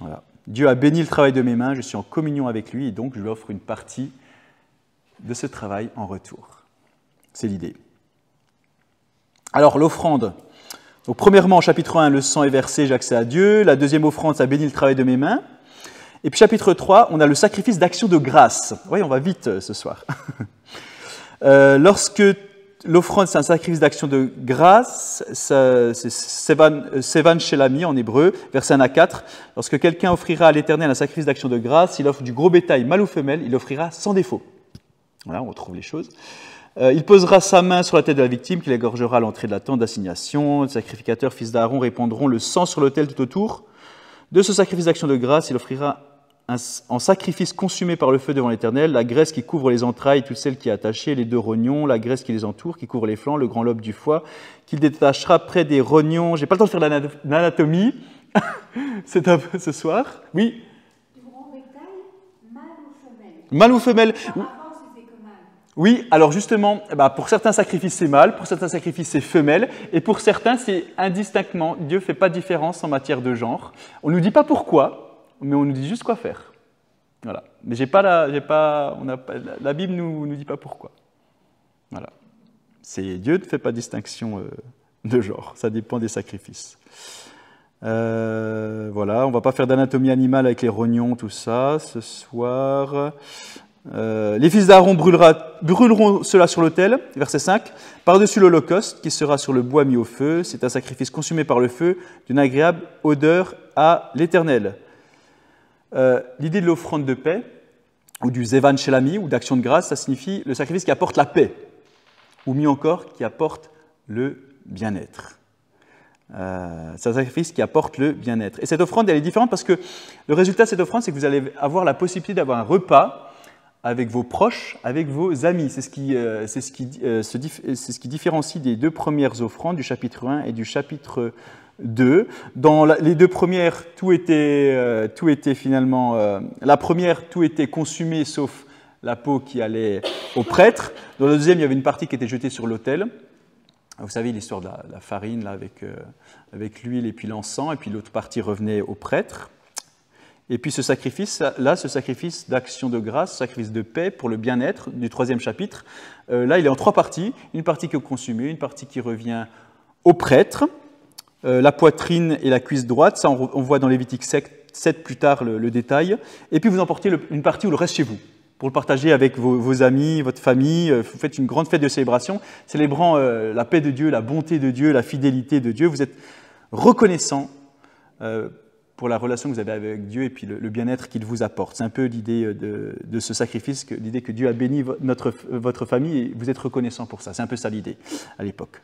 Voilà. Dieu a béni le travail de mes mains, je suis en communion avec lui, et donc je lui offre une partie de ce travail en retour. C'est l'idée. Alors, l'offrande. Donc, premièrement, chapitre 1, le sang est versé, j'ai accès à Dieu. La deuxième offrande, ça bénit le travail de mes mains. Et puis, chapitre 3, on a le sacrifice d'action de grâce. Oui, on va vite ce soir. Lorsque l'offrande, c'est un sacrifice d'action de grâce, c'est Sevan Shelami en hébreu, verset 1 à 4. Lorsque quelqu'un offrira à l'Éternel un sacrifice d'action de grâce, s'il offre du gros bétail, mâle ou femelle, il offrira sans défaut. Voilà, on retrouve les choses. Il posera sa main sur la tête de la victime, qu'il égorgera à l'entrée de la tente d'assignation. Les sacrificateurs, fils d'Aaron, répandront le sang sur l'autel tout autour. De ce sacrifice d'action de grâce, il offrira en sacrifice consumé par le feu devant l'Éternel, la graisse qui couvre les entrailles, toute celle qui est attachée, les deux rognons, la graisse qui les entoure, qui couvre les flancs, le grand lobe du foie, qu'il détachera près des rognons. J'ai pas le temps de faire l'anatomie ce soir. Oui. Du grand bétail, mâle ou femelle? Mâle ou femelle? Oui, alors justement, pour certains sacrifices c'est mâle, pour certains sacrifices c'est femelle, et pour certains c'est indistinctement. Dieu ne fait pas de différence en matière de genre. On ne nous dit pas pourquoi, mais on nous dit juste quoi faire. Voilà. Mais la Bible nous dit pas pourquoi. Voilà. Dieu ne fait pas distinction de genre, ça dépend des sacrifices. Voilà, on ne va pas faire d'anatomie animale avec les rognons, tout ça, ce soir. Les fils d'Aaron brûleront cela sur l'autel, verset 5, par-dessus l'holocauste qui sera sur le bois mis au feu. C'est un sacrifice consumé par le feu, d'une agréable odeur à l'Éternel. L'idée de l'offrande de paix, ou du Zevan Shelami, ou d'action de grâce, ça signifie le sacrifice qui apporte la paix, ou mieux encore, qui apporte le bien-être. C'est un sacrifice qui apporte le bien-être. Et cette offrande, elle est différente parce que le résultat de cette offrande, c'est que vous allez avoir la possibilité d'avoir un repas avec vos proches, avec vos amis. C'est ce qui différencie des deux premières offrandes, du chapitre 1 et du chapitre 2. Dans les deux premières, tout était finalement... la première, tout était consumé, sauf la peau qui allait au prêtre. Dans la deuxième, il y avait une partie qui était jetée sur l'autel. Vous savez l'histoire de la farine là, avec l'huile et puis l'encens, et puis l'autre partie revenait au prêtre. Et puis ce sacrifice d'action de grâce, sacrifice de paix pour le bien-être du troisième chapitre, là il est en trois parties. Une partie qui est consumée, une partie qui revient au prêtre, la poitrine et la cuisse droite, ça on voit dans Lévitique 7 plus tard le détail, et puis vous emportez une partie ou le reste chez vous, pour le partager avec vos amis, votre famille. Vous faites une grande fête de célébration, célébrant la paix de Dieu, la bonté de Dieu, la fidélité de Dieu. Vous êtes reconnaissant pour la relation que vous avez avec Dieu et puis le bien-être qu'il vous apporte. C'est un peu l'idée de ce sacrifice, l'idée que Dieu a béni votre famille et vous êtes reconnaissant pour ça. C'est un peu ça l'idée à l'époque.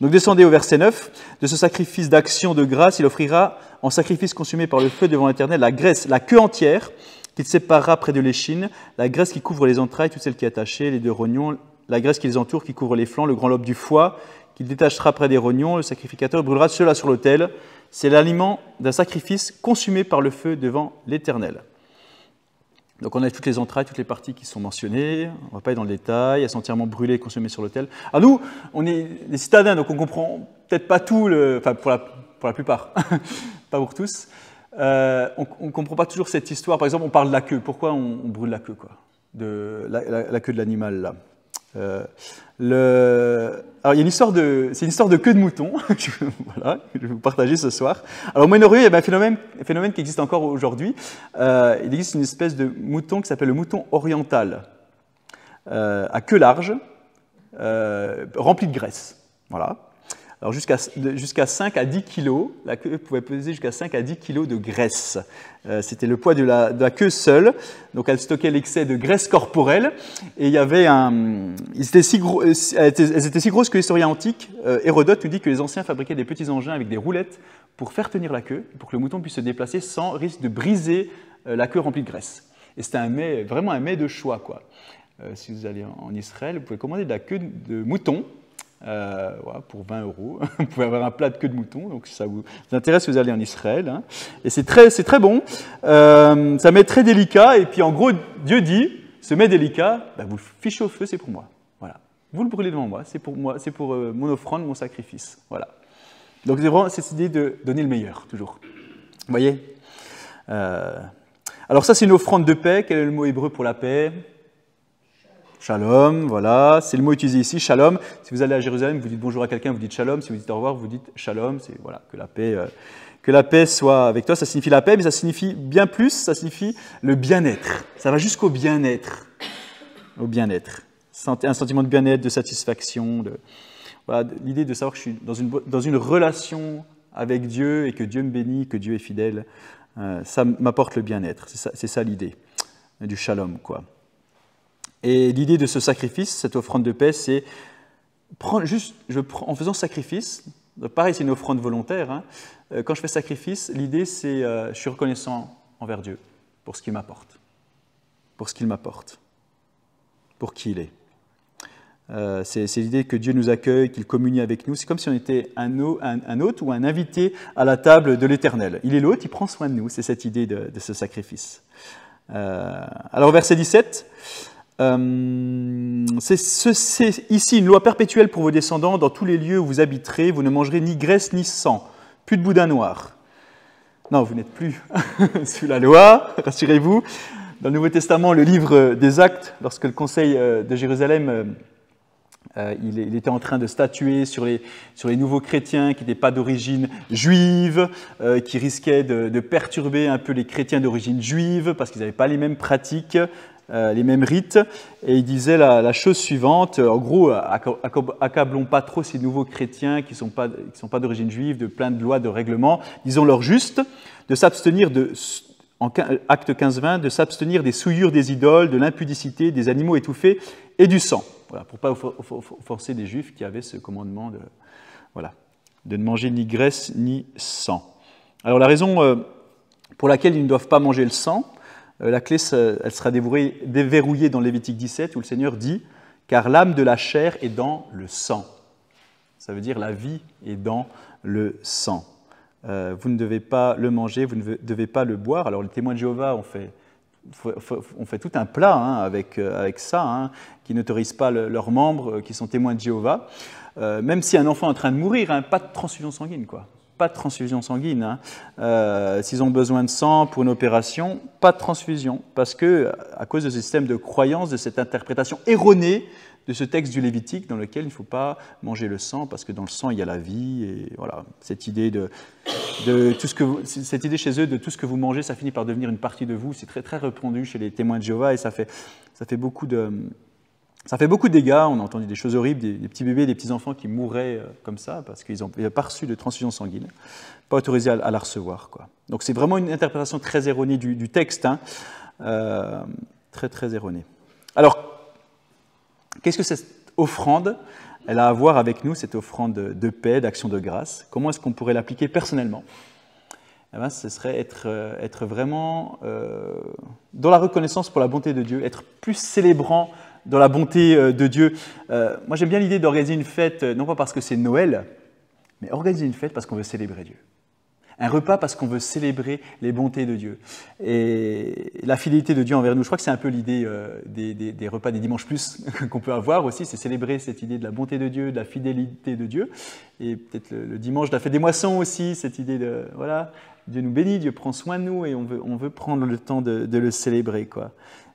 Donc descendez au verset 9. De ce sacrifice d'action de grâce, il offrira en sacrifice consumé par le feu devant l'Éternel la graisse, la queue entière, qu'il séparera près de l'échine, la graisse qui couvre les entrailles, toute celle qui est attachée, les deux rognons, la graisse qui les entoure, qui couvre les flancs, le grand lobe du foie, qu'il détachera près des rognons. Le sacrificateur brûlera cela sur l'autel. C'est l'aliment d'un sacrifice consumé par le feu devant l'Éternel. Donc on a toutes les entrailles, toutes les parties qui sont mentionnées. On ne va pas aller dans le détail. Elles sont entièrement brûlées et consommées sur l'autel. Alors nous, on est des citadins, donc on ne comprend peut-être pas tout, enfin pour la plupart, pas pour tous. On ne comprend pas toujours cette histoire. Par exemple, on parle de la queue. Pourquoi on brûle la queue, quoi, la queue de l'animal, là. Alors, il y a c'est une histoire de queue de mouton. Voilà, que je vais vous partager ce soir. Alors, au Moyen-Orient, il y a un phénomène qui existe encore aujourd'hui. Il existe une espèce de mouton qui s'appelle le mouton oriental, à queue large, rempli de graisse. Voilà. Alors jusqu'à 5 à 10 kg, la queue pouvait peser jusqu'à 5 à 10 kg de graisse. C'était le poids de la queue seule, donc elle stockait l'excès de graisse corporelle, et il y avait elles étaient si grosses que l'historien antique, Hérodote, nous dit que les anciens fabriquaient des petits engins avec des roulettes pour faire tenir la queue, pour que le mouton puisse se déplacer sans risque de briser la queue remplie de graisse. Et c'était vraiment un mets de choix, quoi. Si vous allez en Israël, vous pouvez commander de la queue de mouton, voilà, pour 20 €. Vous pouvez avoir un plat de queue de mouton, donc si ça vous intéresse, vous allez en Israël. Hein. Et c'est très bon. Ça m'est très délicat. Et puis en gros, Dieu dit, ce mets délicat, vous le fichez au feu, c'est pour moi. Voilà. Vous le brûlez devant moi, c'est pour moi, c'est pour mon offrande, mon sacrifice. Voilà. Donc c'est vraiment cette idée de donner le meilleur, toujours. Vous voyez Alors ça, c'est une offrande de paix. Quel est le mot hébreu pour la paix ? Shalom, voilà, c'est le mot utilisé ici, shalom. Si vous allez à Jérusalem, vous dites bonjour à quelqu'un, vous dites shalom. Si vous dites au revoir, vous dites shalom. C'est voilà, que la paix soit avec toi. Ça signifie la paix, mais ça signifie bien plus, ça signifie le bien-être. Ça va jusqu'au bien-être. Au bien-être. Un sentiment de bien-être, de satisfaction. Voilà, l'idée de savoir que je suis dans une relation avec Dieu et que Dieu me bénit, que Dieu est fidèle. Ça m'apporte le bien-être. C'est ça l'idée du shalom, quoi. Et l'idée de ce sacrifice, cette offrande de paix, c'est en faisant sacrifice, pareil c'est une offrande volontaire, hein, quand je fais sacrifice, l'idée c'est je suis reconnaissant envers Dieu pour ce qu'il m'apporte, pour qui il est. C'est l'idée que Dieu nous accueille, qu'il communie avec nous, c'est comme si on était un hôte ou un invité à la table de l'Éternel. Il est l'hôte, il prend soin de nous, c'est cette idée de ce sacrifice. Alors verset 17, c'est ici une loi perpétuelle pour vos descendants, dans tous les lieux où vous habiterez, vous ne mangerez ni graisse ni sang, plus de boudin noir. non, vous n'êtes plus sous la loi, rassurez-vous. Dans le Nouveau Testament, le livre des Actes, lorsque le Conseil de Jérusalem, il était en train de statuer sur les nouveaux chrétiens qui n'étaient pas d'origine juive, qui risquaient de perturber un peu les chrétiens d'origine juive, parce qu'ils n'avaient pas les mêmes pratiques, les mêmes rites, et il disait la chose suivante, en gros, accablons pas trop ces nouveaux chrétiens qui sont pas d'origine juive, de plein de lois, de règlements, disons-leur juste de s'abstenir en Acte 15-20, de s'abstenir des souillures des idoles, de l'impudicité, des animaux étouffés et du sang. Voilà, pour ne pas forcer des Juifs qui avaient ce commandement de ne manger ni graisse ni sang. Alors la raison pour laquelle ils ne doivent pas manger le sang, la clé, elle sera déverrouillée dans Lévitique 17, où le Seigneur dit « Car l'âme de la chair est dans le sang ». Ça veut dire la vie est dans le sang. Vous ne devez pas le manger, vous ne devez pas le boire. Alors les témoins de Jéhovah ont fait tout un plat avec ça, qui n'autorise pas leurs membres qui sont témoins de Jéhovah. Même si un enfant est en train de mourir, pas de transfusion sanguine, quoi. Pas de transfusion sanguine. S'ils ont besoin de sang pour une opération, pas de transfusion. Parce que, à cause de ce système de croyance, de cette interprétation erronée de ce texte du Lévitique dans lequel il ne faut pas manger le sang parce que dans le sang il y a la vie et voilà cette idée cette idée chez eux de tout ce que vous mangez ça finit par devenir une partie de vous, c'est très très répandu chez les témoins de Jéhovah et ça fait beaucoup de dégâts. On a entendu des choses horribles, des petits bébés, des petits enfants qui mouraient comme ça parce qu'ils n'avaient pas reçu de transfusion sanguine, pas autorisés à la recevoir, quoi. Donc c'est vraiment une interprétation très erronée du texte, très très erronée. Alors qu'est-ce que cette offrande elle a à voir avec nous, cette offrande de paix, d'action de grâce? Comment est-ce qu'on pourrait l'appliquer personnellement? Eh bien, ce serait être vraiment dans la reconnaissance pour la bonté de Dieu, être plus célébrant dans la bonté de Dieu. Moi, j'aime bien l'idée d'organiser une fête, non pas parce que c'est Noël, mais organiser une fête parce qu'on veut célébrer Dieu. Un repas parce qu'on veut célébrer les bontés de Dieu et la fidélité de Dieu envers nous. Je crois que c'est un peu l'idée des repas des dimanches plus qu'on peut avoir aussi, c'est célébrer cette idée de la bonté de Dieu, de la fidélité de Dieu. Et peut-être le dimanche de la fête des moissons aussi, cette idée de, voilà, Dieu nous bénit, Dieu prend soin de nous et on veut prendre le temps de le célébrer, quoi.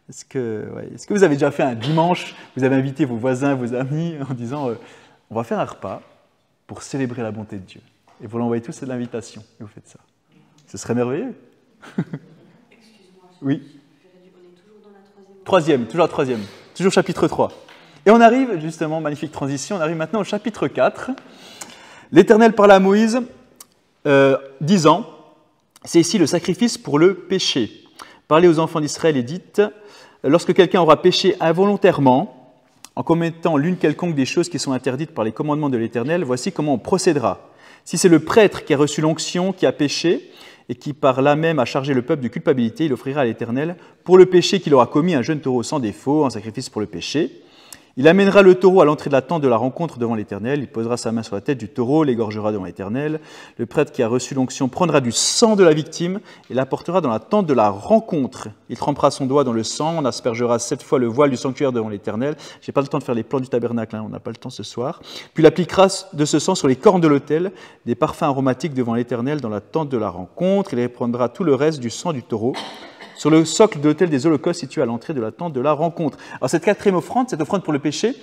Est-ce que vous avez déjà fait un dimanche, vous avez invité vos voisins, vos amis en disant on va faire un repas pour célébrer la bonté de Dieu? Et vous l'envoyez tous à l'invitation, et vous faites ça. Ce serait merveilleux. Excuse-moi. Oui. On est toujours dans la troisième, toujours chapitre 3. Et on arrive, justement, magnifique transition, on arrive maintenant au chapitre 4. L'Éternel parla à Moïse, disant, c'est ici le sacrifice pour le péché. Parlez aux enfants d'Israël et dites, lorsque quelqu'un aura péché involontairement, en commettant l'une quelconque des choses qui sont interdites par les commandements de l'Éternel, voici comment on procédera. Si c'est le prêtre qui a reçu l'onction, qui a péché, et qui par là même a chargé le peuple de culpabilité, il offrira à l'Éternel, pour le péché qu'il aura commis, un jeune taureau sans défaut, en sacrifice pour le péché. Il amènera le taureau à l'entrée de la tente de la rencontre devant l'Éternel, il posera sa main sur la tête du taureau, l'égorgera devant l'Éternel. Le prêtre qui a reçu l'onction prendra du sang de la victime et l'apportera dans la tente de la rencontre. Il trempera son doigt dans le sang, on aspergera 7 fois le voile du sanctuaire devant l'Éternel. Je n'ai pas le temps de faire les plans du tabernacle, on n'a pas le temps ce soir. Puis il appliquera de ce sang sur les cornes de l'autel, des parfums aromatiques devant l'Éternel dans la tente de la rencontre. Il reprendra tout le reste du sang du taureau sur le socle de l'autel des holocaustes situé à l'entrée de la tente de la rencontre. Alors cette quatrième offrande, cette offrande pour le péché,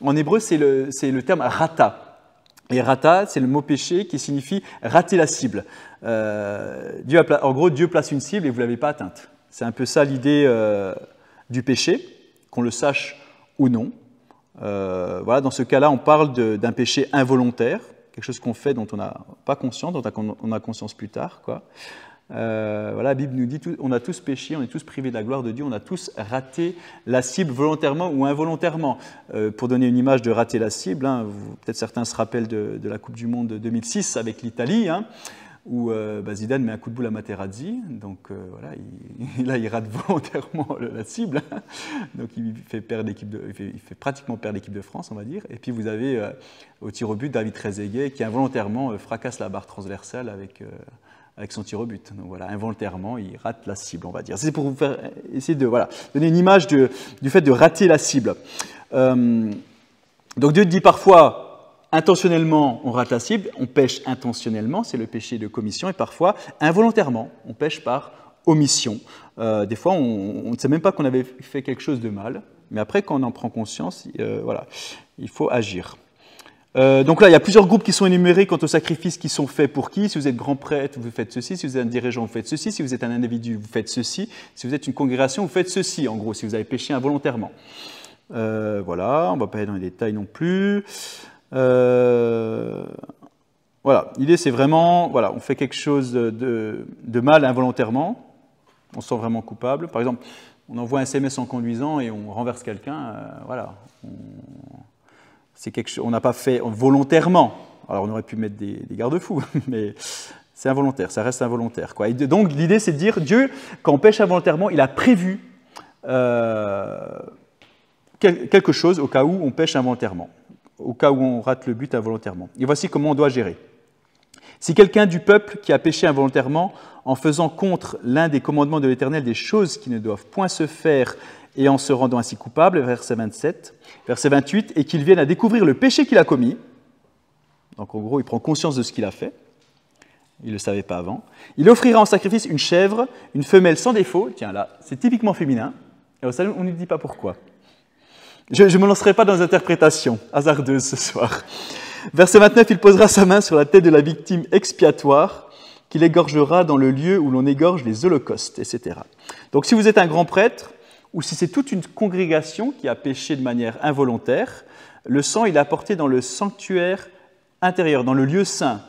en hébreu c'est le terme rata. Et rata, c'est le mot péché qui signifie rater la cible. En gros, Dieu place une cible et vous ne l'avez pas atteinte. C'est un peu ça l'idée du péché, qu'on le sache ou non. Voilà, dans ce cas-là, on parle d'un péché involontaire, quelque chose qu'on fait dont on n'a pas conscience, dont on a conscience plus tard, quoi. Voilà, la Bible nous dit on a tous péché, on est tous privés de la gloire de Dieu, on a tous raté la cible volontairement ou involontairement. Pour donner une image de rater la cible, peut-être certains se rappellent de la Coupe du Monde de 2006 avec l'Italie, où Zidane met un coup de boule à Materazzi, donc voilà, il rate volontairement la cible, donc il fait pratiquement perdre l'équipe de France, on va dire. Et puis vous avez au tir au but David Trezeguet qui involontairement fracasse la barre transversale avec son tir au but. Donc voilà, involontairement, il rate la cible, on va dire. C'est pour vous faire essayer de donner une image du fait de rater la cible. Donc Dieu dit parfois, intentionnellement, on rate la cible, on pêche intentionnellement, c'est le péché de commission, et parfois, involontairement, on pêche par omission. Des fois, on ne sait même pas qu'on avait fait quelque chose de mal, mais après, quand on en prend conscience, voilà, il faut agir. Donc là, il y a plusieurs groupes qui sont énumérés quant aux sacrifices qui sont faits pour qui. Si vous êtes grand prêtre, vous faites ceci. Si vous êtes un dirigeant, vous faites ceci. Si vous êtes un individu, vous faites ceci. Si vous êtes une congrégation, vous faites ceci, en gros, si vous avez péché involontairement. Voilà, on ne va pas aller dans les détails non plus. Voilà, l'idée c'est vraiment, voilà, on fait quelque chose de mal involontairement, on se sent vraiment coupable. Par exemple, on envoie un SMS en conduisant et on renverse quelqu'un, voilà. On n'a pas fait volontairement. Alors on aurait pu mettre des garde-fous, mais c'est involontaire, ça reste involontaire, quoi. Et donc l'idée c'est de dire, Dieu, quand on pêche involontairement, il a prévu quelque chose au cas où on pêche involontairement, au cas où on rate le but involontairement. Et voici comment on doit gérer. Si quelqu'un du peuple qui a péché involontairement en faisant contre l'un des commandements de l'Éternel des choses qui ne doivent point se faire et en se rendant ainsi coupable, verset 27, verset 28, et qu'il vienne à découvrir le péché qu'il a commis, donc en gros il prend conscience de ce qu'il a fait, il ne le savait pas avant, il offrira en sacrifice une chèvre, une femelle sans défaut, tiens là, c'est typiquement féminin, et au salut on ne dit pas pourquoi. Je ne me lancerai pas dans des interprétations hasardeuses ce soir. Verset 29, il posera sa main sur la tête de la victime expiatoire, qu'il égorgera dans le lieu où l'on égorge les holocaustes, etc. Donc si vous êtes un grand prêtre, ou si c'est toute une congrégation qui a péché de manière involontaire, le sang il est apporté dans le sanctuaire intérieur, dans le lieu saint,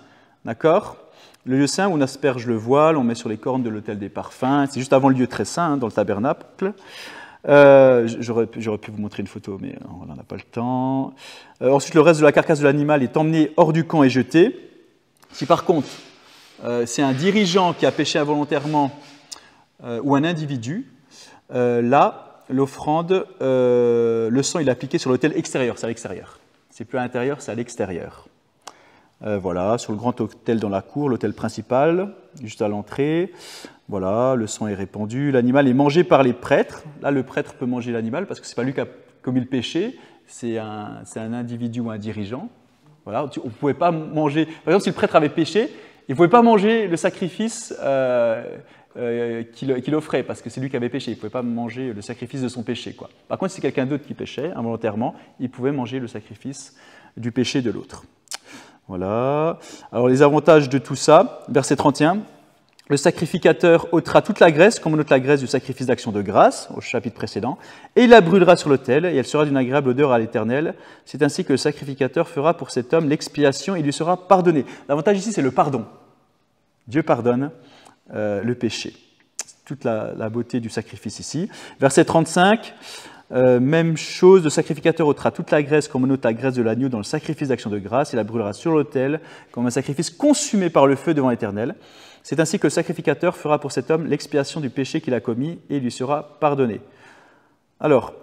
d'accord ? Le lieu saint où on asperge le voile, on met sur les cornes de l'autel des parfums, c'est juste avant le lieu très saint, dans le tabernacle. J'aurais pu vous montrer une photo, mais on n'en a pas le temps. Ensuite, le reste de la carcasse de l'animal est emmené hors du camp et jeté. Si par contre, c'est un dirigeant qui a péché involontairement ou un individu, là, l'offrande, le sang, il est appliqué sur l'autel extérieur, c'est à l'extérieur. C'est plus à l'intérieur, c'est à l'extérieur. Voilà, sur le grand autel dans la cour, l'autel principal, juste à l'entrée. Voilà, le sang est répandu, l'animal est mangé par les prêtres. Là, le prêtre peut manger l'animal parce que ce n'est pas lui qui a commis le péché, c'est un individu ou un dirigeant. Voilà, on ne pouvait pas manger. Par exemple, si le prêtre avait péché, il ne pouvait pas manger le sacrifice qu'il offrait parce que c'est lui qui avait péché. Il ne pouvait pas manger le sacrifice de son péché, quoi. Par contre, si c'est quelqu'un d'autre qui péchait involontairement, il pouvait manger le sacrifice du péché de l'autre. Voilà. Alors, les avantages de tout ça, verset 31. Le sacrificateur ôtera toute la graisse, comme on ôte la graisse du sacrifice d'action de grâce, au chapitre précédent, et il la brûlera sur l'autel, et elle sera d'une agréable odeur à l'Éternel. C'est ainsi que le sacrificateur fera pour cet homme l'expiation, et il lui sera pardonné. L'avantage ici, c'est le pardon. Dieu pardonne le péché. C'est toute la beauté du sacrifice ici. Verset 35, même chose, le sacrificateur ôtera toute la graisse, comme on ôte la graisse de l'agneau dans le sacrifice d'action de grâce, et la brûlera sur l'autel, comme un sacrifice consumé par le feu devant l'Éternel. C'est ainsi que le sacrificateur fera pour cet homme l'expiation du péché qu'il a commis et il lui sera pardonné. Alors,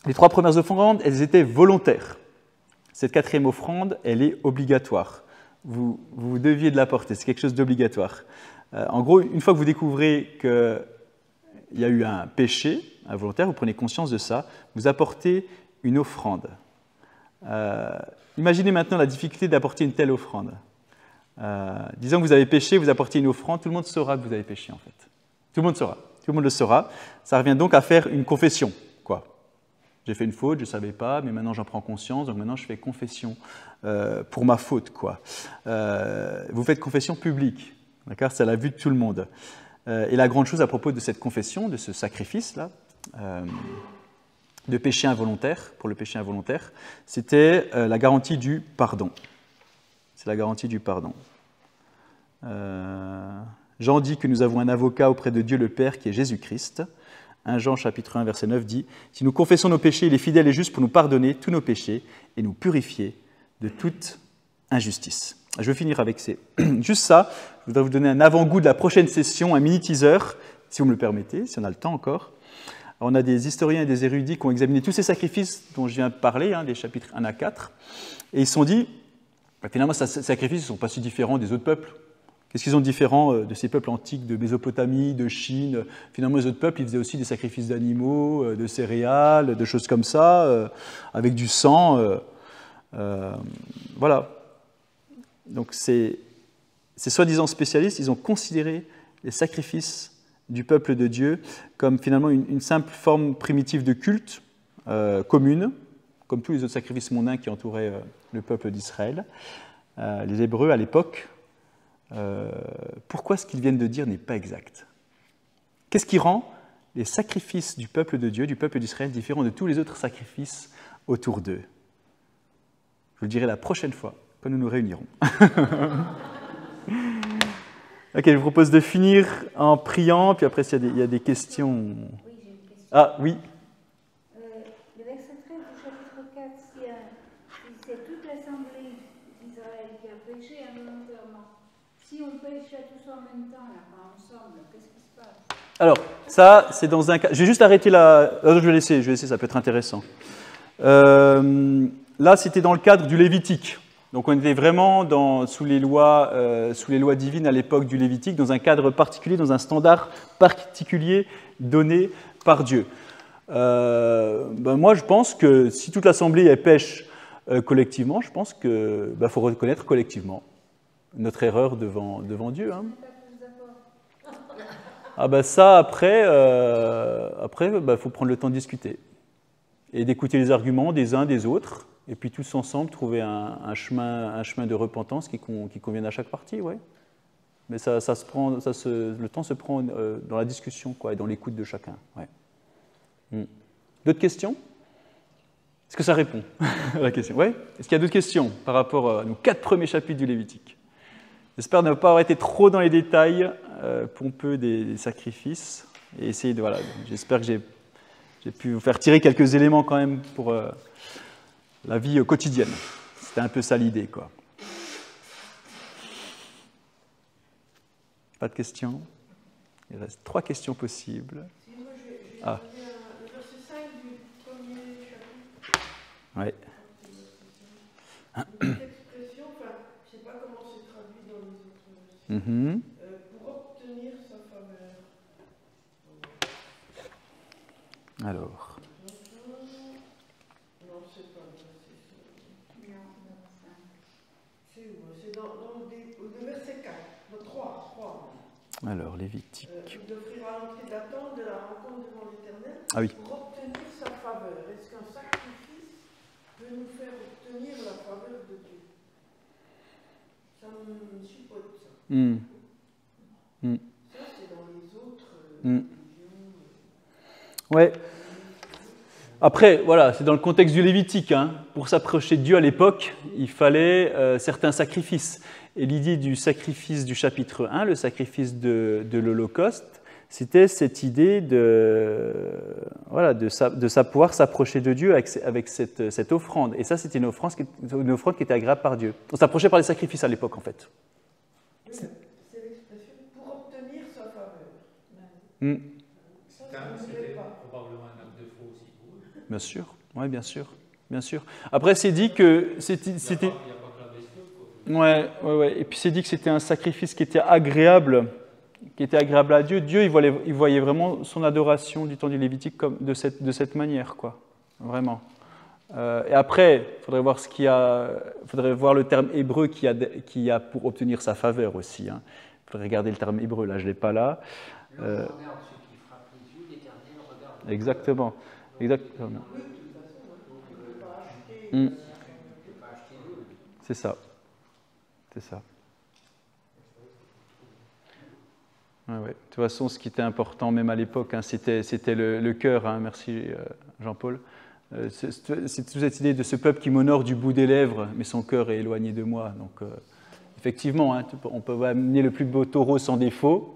les 3 premières offrandes, elles étaient volontaires. Cette 4e offrande, elle est obligatoire. Vous deviez de l'apporter, c'est quelque chose d'obligatoire. En gros, une fois que vous découvrez qu'il y a eu un péché involontaire, vous prenez conscience de ça, vous apportez une offrande. Imaginez maintenant la difficulté d'apporter une telle offrande. Disons que vous avez péché, vous apportez une offrande, tout le monde saura que vous avez péché en fait. Tout le monde saura, tout le monde le saura. Ça revient donc à faire une confession, quoi. J'ai fait une faute, je ne savais pas, mais maintenant j'en prends conscience, donc maintenant je fais confession pour ma faute, quoi. Vous faites confession publique, d'accord ? C'est à la vue de tout le monde. Et la grande chose à propos de cette confession, de ce sacrifice-là, de péché involontaire, pour le péché involontaire, c'était la garantie du pardon. C'est la garantie du pardon. Jean dit que nous avons un avocat auprès de Dieu le Père qui est Jésus-Christ. 1 Jean chapitre 1 verset 9 dit « Si nous confessons nos péchés, il est fidèle et juste pour nous pardonner tous nos péchés et nous purifier de toute injustice. » Je vais finir avec juste ça. Je voudrais vous donner un avant-goût de la prochaine session, un mini-teaser, si vous me le permettez, si on a le temps encore. On a des historiens et des érudits qui ont examiné tous ces sacrifices dont je viens de parler, des chapitres 1 à 4, et ils se sont dit finalement, ces sacrifices ne sont pas si différents des autres peuples. Qu'est-ce qu'ils ont de différent de ces peuples antiques de Mésopotamie, de Chine ? Finalement, les autres peuples, ils faisaient aussi des sacrifices d'animaux, de céréales, de choses comme ça, avec du sang. Voilà. Donc ces soi-disant spécialistes, ils ont considéré les sacrifices du peuple de Dieu comme finalement une simple forme primitive de culte commune, comme tous les autres sacrifices mondains qui entouraient le peuple d'Israël. Les Hébreux, à l'époque, pourquoi ce qu'ils viennent de dire n'est pas exact? Qu'est-ce qui rend les sacrifices du peuple de Dieu, du peuple d'Israël, différents de tous les autres sacrifices autour d'eux? Je vous le dirai la prochaine fois, quand nous nous réunirons. Ok, je vous propose de finir en priant, puis après, s'il y a des questions... Oui, j'ai une question. Ah, oui. Le verset 13 du chapitre 4, si c'est toute l'assemblée d'Israël qui a péché involontairement, si on pêche à tous en même temps, là, pas ensemble, qu'est-ce qui se passe? Alors, ça, c'est dans un cas... Je vais juste arrêter là... Je vais laisser, ça peut être intéressant. Là, c'était dans le cadre du Lévitique. Donc, on était vraiment sous les lois divines à l'époque du Lévitique, dans un cadre particulier, dans un standard particulier donné par Dieu. Moi, je pense que si toute l'Assemblée elle pêche collectivement, je pense qu'il faut reconnaître collectivement notre erreur devant Dieu. Hein. Ça, après, faut prendre le temps de discuter et d'écouter les arguments des uns des autres, et puis tous ensemble trouver un chemin de repentance qui convienne à chaque partie, ouais. Mais le temps se prend dans la discussion, quoi, et dans l'écoute de chacun. Ouais. D'autres questions? Est-ce que ça répond à la question? Ouais. Est-ce qu'il y a d'autres questions par rapport à nos 4 premiers chapitres du Lévitique? J'espère ne pas avoir été trop dans les détails pompeux des sacrifices, et essayer de j'espère que j'ai pu vous faire tirer quelques éléments quand même pour la vie quotidienne. C'était un peu ça l'idée, quoi. Pas de questions? Il reste 3 questions possibles. Si, moi, j'ai Ah. le verset 5 du premier chapitre. Ouais. Une expression, enfin, je ne sais pas comment c'est traduit dans les autres. Mm-hmm. Pour obtenir sa faveur. Alors. Non, c'est pas le verset 5. Non, non, ça. C'est où? C'est dans le verset 4, le 3. Alors, Lévitique. Il offrira l'entrée d'attente de la rencontre devant l'Éternel Ah oui. pour obtenir sa faveur. Est-ce qu'un sacrifice peut nous faire obtenir la faveur de Dieu? Ça me chipote, ça. Ça, c'est dans les autres religions. Ouais. Après, voilà, c'est dans le contexte du Lévitique. Hein. Pour s'approcher de Dieu à l'époque, il fallait certains sacrifices. Et l'idée du sacrifice du chapitre 1, le sacrifice de l'Holocauste, c'était cette idée de pouvoir s'approcher de Dieu avec cette offrande. Et ça, c'était une offrande qui était agréable par Dieu. On s'approchait par les sacrifices à l'époque, en fait. C'est l'expression pour obtenir sa faveur. C'était probablement un acte de foi aussi pour eux. Bien sûr, oui, bien sûr. Après, c'est dit que c'était... Il n'y a pas que la bestiole, quoi. Ouais. Et puis c'est dit que c'était un sacrifice qui était agréable à Dieu. Dieu, il voyait vraiment son adoration du temps du Lévitique comme de cette manière, quoi. Vraiment. Et après, il faudrait voir le terme hébreu qui a pour obtenir sa faveur aussi. Hein. Il faudrait regarder le terme hébreu, là, je ne l'ai pas là. Regarde ceux qui frappent les yeux, l'Éternel regarde. Exactement. C'est ça. Ouais. De toute façon, ce qui était important, même à l'époque, hein, c'était le cœur. Hein. Merci, Jean-Paul. C'est toute cette idée de ce peuple qui m'honore du bout des lèvres, mais son cœur est éloigné de moi. Donc, effectivement, hein, on peut amener le plus beau taureau sans défaut.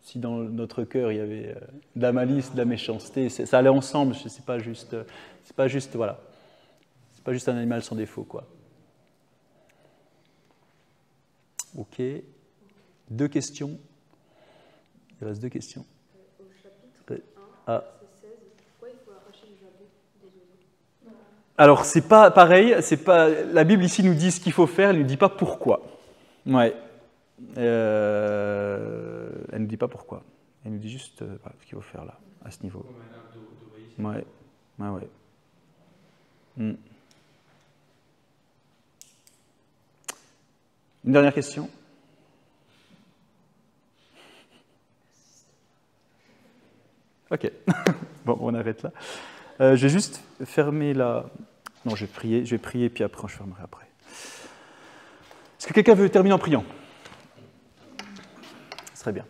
Si dans notre cœur il y avait de la malice, de la méchanceté, ça allait ensemble. C'est pas juste un animal sans défaut, quoi. Ok. 2 questions. Il reste 2 questions. Au chapitre 1, Ah. verset 16, pourquoi il faut arracher le jabot des oiseaux? Alors, c'est pas pareil. La Bible ici nous dit ce qu'il faut faire, elle ne nous dit pas pourquoi. Ouais. Elle ne nous dit pas pourquoi. Elle nous dit juste ce qu'il faut faire là, à ce niveau. Comme un acte d'obéissance. Ouais. Une dernière question? Ok, bon, on arrête là. Je vais juste fermer la... Non, je vais prier, puis après, je fermerai après. Est-ce que quelqu'un veut terminer en priant? Ce serait bien.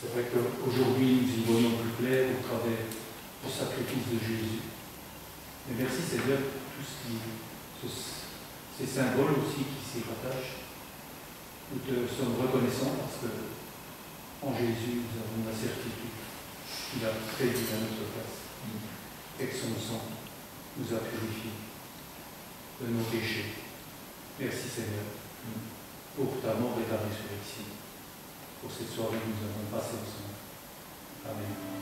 C'est vrai qu'aujourd'hui, nous y voyons plus clair au travers du sacrifice de Jésus. Et merci Seigneur pour tous ces symboles aussi qui s'y rattachent. Nous te sommes reconnaissants parce que en Jésus, nous avons la certitude qu'il a prévu à notre place et que son sang nous a purifiés de nos péchés. Merci Seigneur pour ta mort et ta résurrection, pour cette soirée que nous avons passée ensemble. Amen.